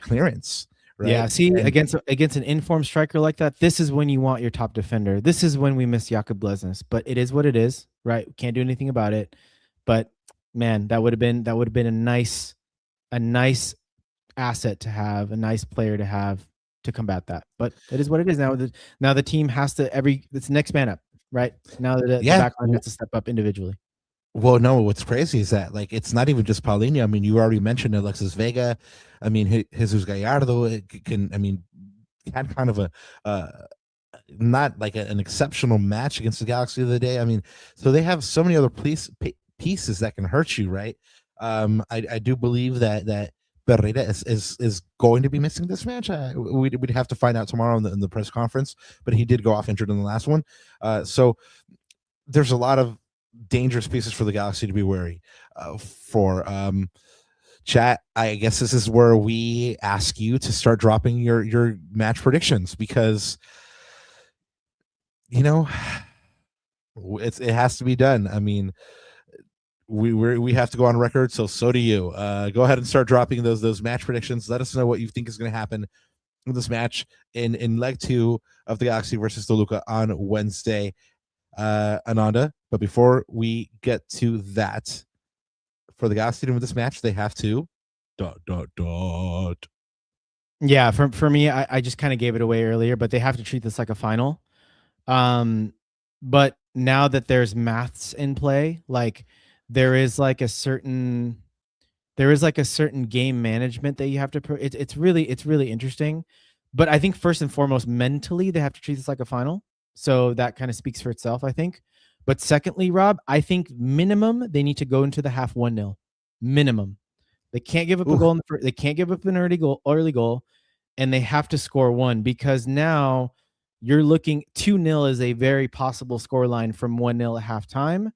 clearance. Right? Yeah, see, against an informed striker like that, this is when you want your top defender. This is when we miss Jakob Blesnes, but it is what it is, right? Can't do anything about it. But man, that would have been a nice asset to have, a nice player to have to combat that. But it is what it is now. Now the team has to it's next man up, right? Now that the back line has to step up individually. Well, no, what's crazy is that like it's not even just Paulinho. I mean, you already mentioned Alexis Vega. I mean, Jesus Gallardo had kind of a not like an exceptional match against the Galaxy of the day. I mean, so they have so many other pieces that can hurt you, right? I do believe that Pereira is going to be missing this match. We'd have to find out tomorrow in the press conference, but he did go off injured in the last one. So there's a lot of dangerous pieces for the Galaxy to be wary for. Chat, I guess this is where we ask you to start dropping your match predictions, because you know it has to be done. I mean, we have to go on record, so do you. Go ahead and start dropping those match predictions. Let us know what you think is going to happen in this match in leg 2 of the Galaxy versus Toluca on Wednesday, Ananda. But before we get to that, for the Galaxy to win this match, they have to ... Yeah, for me, I just kind of gave it away earlier, but they have to treat this like a final. But now that there's maths in play, like there is like a certain game management that you have to. It's really interesting. But I think first and foremost, mentally, they have to treat this like a final. So that kind of speaks for itself, I think. But secondly, Rob, I think minimum they need to go into the half 1-0. Minimum. They can't give up a goal. They can't give up an early goal, and they have to score one, because now you're looking 2-0 is a very possible scoreline from 1-0 at halftime.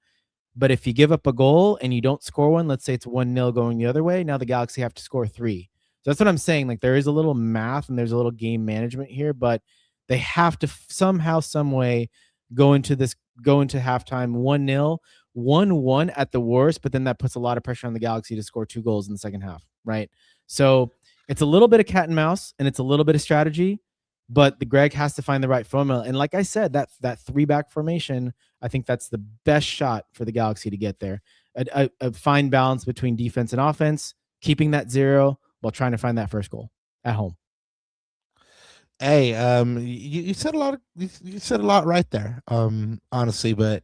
But if you give up a goal and you don't score one, let's say it's 1-0 going the other way, now the Galaxy have to score 3. So that's what I'm saying. Like there is a little math and there's a little game management here, but they have to somehow, some way go into halftime 1-0, 1-1 at the worst, but then that puts a lot of pressure on the Galaxy to score 2 goals in the second half, right? So it's a little bit of cat and mouse and it's a little bit of strategy, but the Greg has to find the right formula. And like I said, that 3-back formation, I think that's the best shot for the Galaxy to get there. A fine balance between defense and offense, keeping that 0 while trying to find that first goal at home. Hey, you said a lot. You said a lot right there. Honestly, but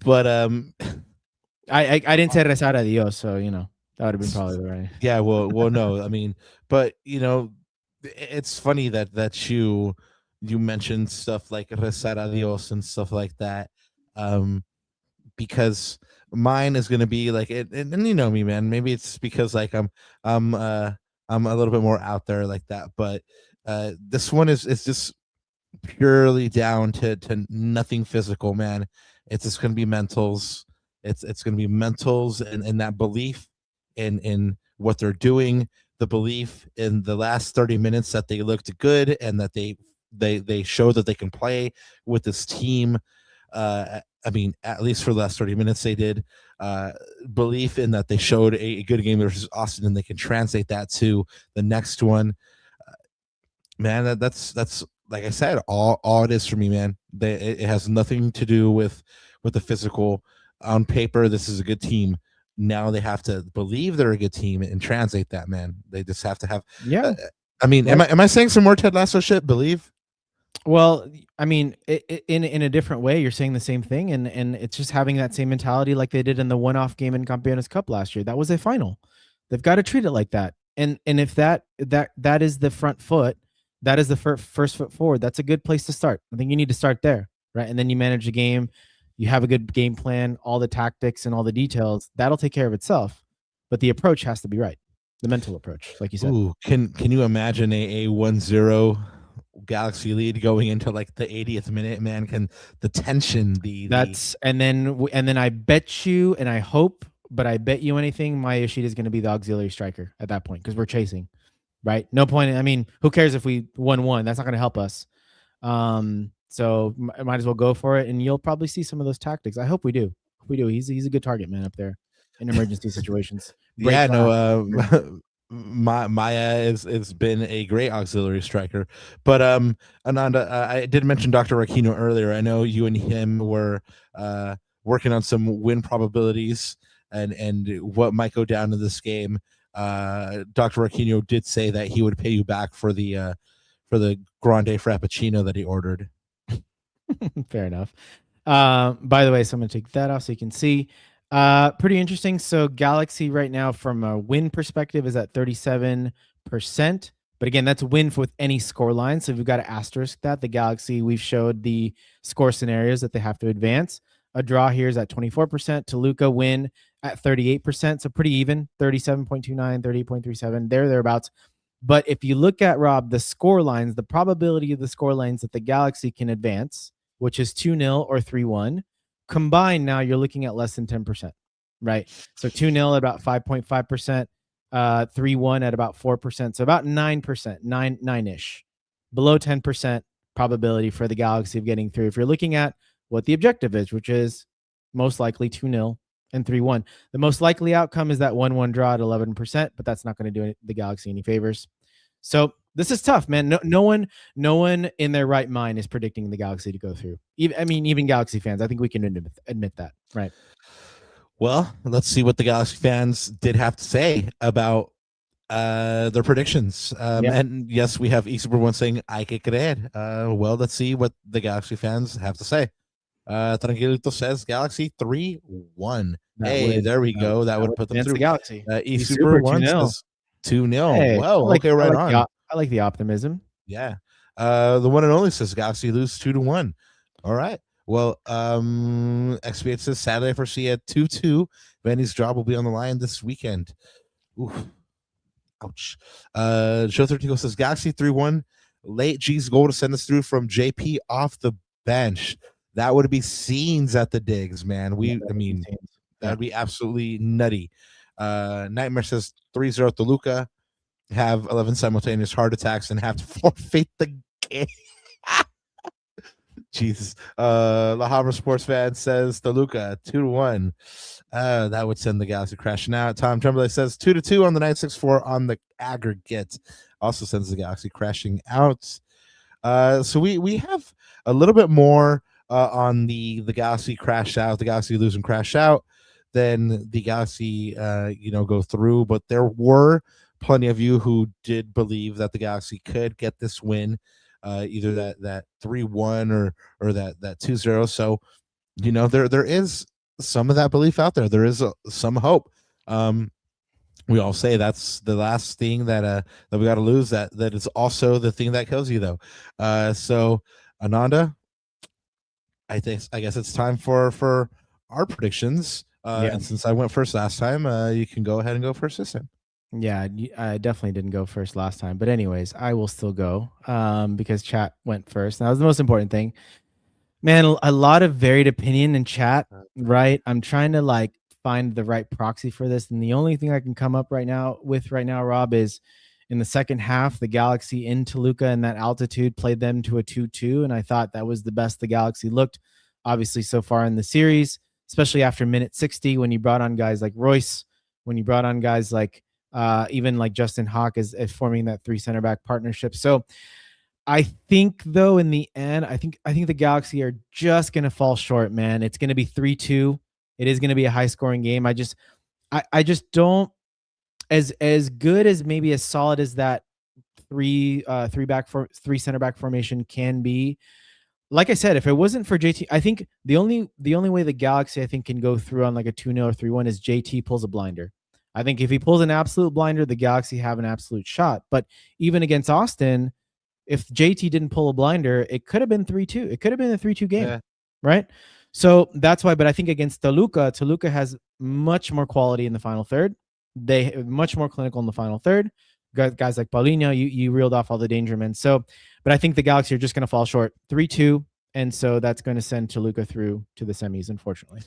I didn't say rezar a Dios, so you know that would have been probably the right. Yeah, well, no, I mean, but you know, it's funny that you mentioned stuff like rezar a Dios and stuff like that, because mine is gonna be like it, and you know me, man. Maybe it's because like I'm a little bit more out there like that, but. This one is just purely down to nothing physical, man. It's just going to be mentals. It's going to be mentals and that belief in what they're doing, the belief in the last 30 minutes that they looked good and that they show that they can play with this team. I mean, at least for the last 30 minutes they did. Belief in that they showed a good game versus Austin, and they can translate that to the next one. Man, that's like I said, all it is for me, man. It has nothing to do with the physical. On paper, this is a good team. Now they have to believe they're a good team and translate that, man. They just have to have. Yeah. I mean, am I saying some more Ted Lasso shit? Believe. Well, I mean, in a different way, you're saying the same thing, and it's just having that same mentality like they did in the one-off game in Champions Cup last year. That was a final. They've got to treat it like that. And if that is the front foot. That is the first foot forward. That's a good place to start. I think you need to start there, right? And then you manage the game. You have a good game plan, all the tactics and all the details. That'll take care of itself. But the approach has to be right. The mental approach, like you said. Ooh, can you imagine a 1-0 Galaxy lead going into like the 80th minute, man? Can the tension and then I bet you, and I hope, but I bet you anything, Maya Yoshida is going to be the auxiliary striker at that point because we're chasing. Right? No point. I mean, who cares if we 1-1? That's not going to help us. So might as well go for it, and you'll probably see some of those tactics. I hope we do. He's a good target man up there in emergency situations. Yeah, no. Maya has been a great auxiliary striker. But Ananda, I did mention Dr. Aquino earlier. I know you and him were working on some win probabilities. and what might go down in this game. Dr. Arquino did say that he would pay you back for the grande frappuccino that he ordered. Fair enough. By the way, so I'm going to take that off so you can see. Pretty interesting. So Galaxy right now from a win perspective is at 37%. But again, that's a win with any score line. So we've got to asterisk that. The Galaxy, we've showed the score scenarios that they have to advance. A draw here is at 24%. Toluca win at 38%. So pretty even, 37.29, 38.37, thereabouts. But if you look at, Rob, the score lines, the probability of the score lines that the Galaxy can advance, which is 2-0 or 3-1, combined now you're looking at less than 10%, right? So 2-0 at about 5.5%, 3-1 at about 4%, so about 9%, nine-ish, below 10% probability for the Galaxy of getting through. If you're looking at what the objective is, which is most likely 2-0 and 3-1, the most likely outcome is that 1-1 draw at 11%, but that's not going to do the Galaxy any favors. So this is tough, man. No one in their right mind is predicting the Galaxy to go through. Even Galaxy fans. I think we can admit that, right? Well, let's see what the Galaxy fans did have to say about their predictions. And yes, we have eSuper1 saying, "Hay que creer." Well, let's see what the Galaxy fans have to say. Tranquilito says Galaxy 3-1. Hey, there we go. That would put them through. The Galaxy. eSuper1 says 2-0. Hey, well, okay, right on. I like the optimism. Yeah. The one and only says Galaxy lose 2-1. All right. Well, XPH says Saturday for C at 2-2. Vanney's job will be on the line this weekend. Oof. Ouch. Joe 13 says Galaxy 3-1. Late G's goal to send us through from JP off the bench. That would be scenes at the digs, man. That'd be absolutely nutty. Nightmare says 3-0 Toluca. Have 11 simultaneous heart attacks and have to forfeit the game. Jesus. La Havre Sports Fan says Toluca 2-1. That would send the Galaxy crashing out. Tom Tremblay says 2-2 on the 964 on the aggregate. Also sends the Galaxy crashing out. So we have a little bit more on the Galaxy crash out, the Galaxy lose and crash out, then the Galaxy go through. But there were plenty of you who did believe that the Galaxy could get this win, either that 3-1 or that 2-0. So there is some of that belief out there. There is some hope. We all say that's the last thing that we got to lose. That is also the thing that kills you, though. So Ananda, I guess it's time for our predictions. And since I went first last time, you can go ahead and go first this time. Yeah, I definitely didn't go first last time. But anyways, I will still go because chat went first. That was the most important thing. Man, a lot of varied opinion in chat, right? I'm trying to find the right proxy for this. And the only thing I can come up right now, Rob, is in the second half, the Galaxy in Toluca and that altitude played them to a 2-2. And I thought that was the best the Galaxy looked, obviously, so far in the series, especially after minute 60 when you brought on guys like Royce, when you brought on guys like even like Justin Hawk as forming that 3 center back partnership. So I think, though, in the end, I think the Galaxy are just going to fall short, man. It's going to be 3-2. It is going to be a high scoring game. I just don't, as good as maybe as solid as that three center back formation can be. Like I said, if it wasn't for JT, I think the only way the Galaxy can go through on like a 2-0 or 3-1 is JT pulls a blinder. I think if he pulls an absolute blinder, the Galaxy have an absolute shot. But even against Austin, if JT didn't pull a blinder, it could have been 3-2. It could have been a 3-2 game, right? So that's why. But I think against Toluca has much more quality in the final third. They much more clinical in the final third. Guys like Paulinho, you reeled off all the danger men. So, but I think the Galaxy are just going to fall short, 3-2, and so that's going to send Toluca through to the semis, unfortunately.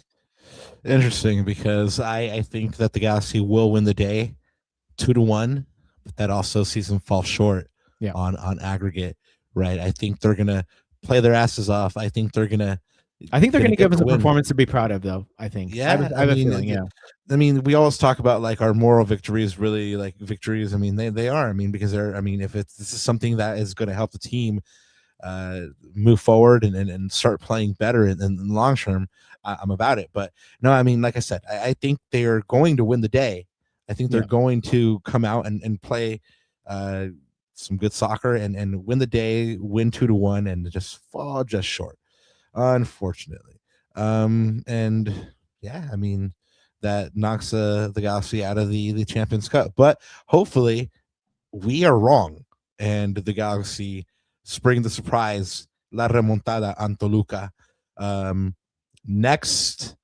Interesting, because I think that the Galaxy will win the day, 2-1, but that also sees them fall short on aggregate, right? I think they're gonna play their asses off. I think they're gonna give us a performance to be proud of, though. I think. Yeah, I have a feeling. Yeah. I mean, we always talk about like our moral victories, really like victories. I mean, they are. I mean, because they're. I mean, if this is something that is going to help the team, move forward and start playing better in the long term, I'm about it. But no, I mean, like I said, I think they're going to win the day. I think they're going to come out and play some good soccer and win the day, win 2-1, and just fall just short, unfortunately. And yeah, I mean, that knocks the Galaxy out of the Champions Cup. But hopefully we are wrong, and the Galaxy spring the surprise, La Remontada on Toluca. Next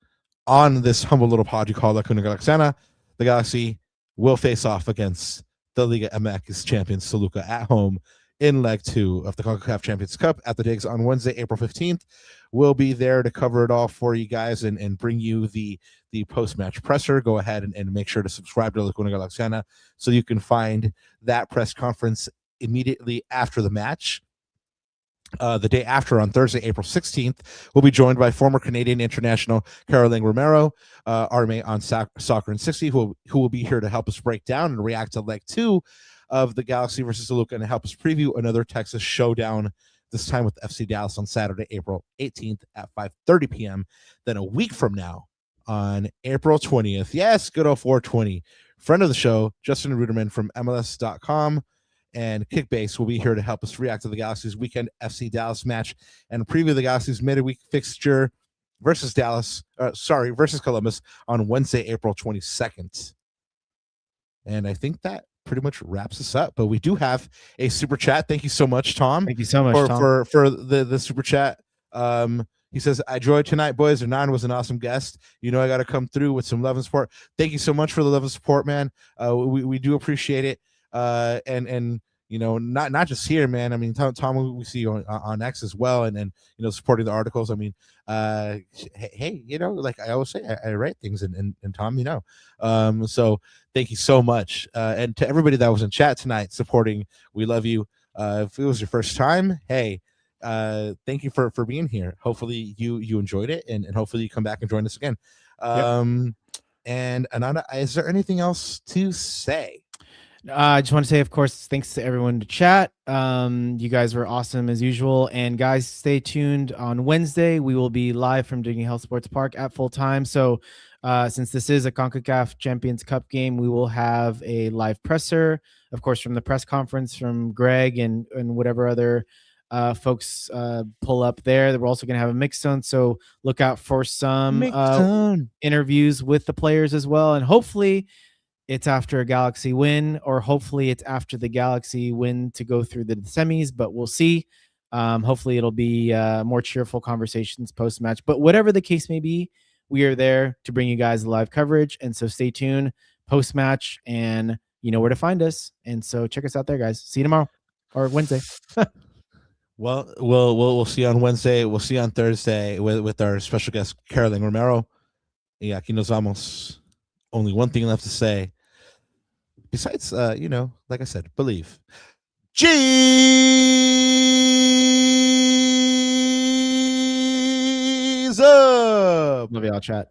on this humble little pod you call La Cuna Galaxiana, the Galaxy will face off against the Liga MX champions Toluca at home in leg 2 of the Concacaf Champions Cup at the Digs on Wednesday, April 15th. We'll be there to cover it all for you guys and bring you the post-match presser. Go ahead and make sure to subscribe to La Cuna Galaxiana so you can find that press conference immediately after the match. The day after, on Thursday, April 16th, we'll be joined by former Canadian international Caroline Romero, RMA on Soccer in 60, who will be here to help us break down and react to leg 2 of the Galaxy versus Toluca and help us preview another Texas showdown, this time with FC Dallas on Saturday, April 18th at 5:30 p.m. Then a week from now, on April 20th, yes, good old 420, friend of the show, Justin Ruderman from MLS.com and Kickbase will be here to help us react to the Galaxy's weekend FC Dallas match and preview the Galaxy's midweek fixture versus Columbus on Wednesday, April 22nd. And I think that pretty much wraps us up. But we do have a super chat. Thank you so much, Tom. Thank you so much, Tom, for the super chat. He says, I enjoyed tonight, boys. Hernan was an awesome guest. You know, I got to come through with some love and support. Thank you so much for the love and support, man. We do appreciate it. And you know, not just here, man. I mean, Tom, we see you on X as well, and you know, supporting the articles. I mean, hey, you know, like I always say, I write things, and Tom, you know, so thank you so much, and to everybody that was in chat tonight supporting. We love you. If it was your first time, hey, thank you for being here. Hopefully you enjoyed it, and hopefully you come back and join us again. And Ananda, is there anything else to say? I just want to say, of course, thanks to everyone to chat. You guys were awesome as usual. And guys, stay tuned on Wednesday. We will be live from Dignity Health Sports Park at full time. So since this is a CONCACAF Champions Cup game, we will have a live presser, of course, from the press conference from Greg and whatever other folks pull up there. We're also going to have a mixed zone. So look out for some interviews with the players as well. And hopefully it's after a Galaxy win, or hopefully it's after the Galaxy win to go through the semis, but we'll see. Hopefully it'll be more cheerful conversations post-match. But whatever the case may be, we are there to bring you guys live coverage. And so stay tuned post-match, and you know where to find us. And so check us out there, guys. See you tomorrow or Wednesday. Well, we'll see you on Wednesday. We'll see you on Thursday with our special guest, Caroline Romero. Y aquí nos vamos. Only one thing left to say. Besides, you know, like I said, believe. Jesus! Love y'all, chat.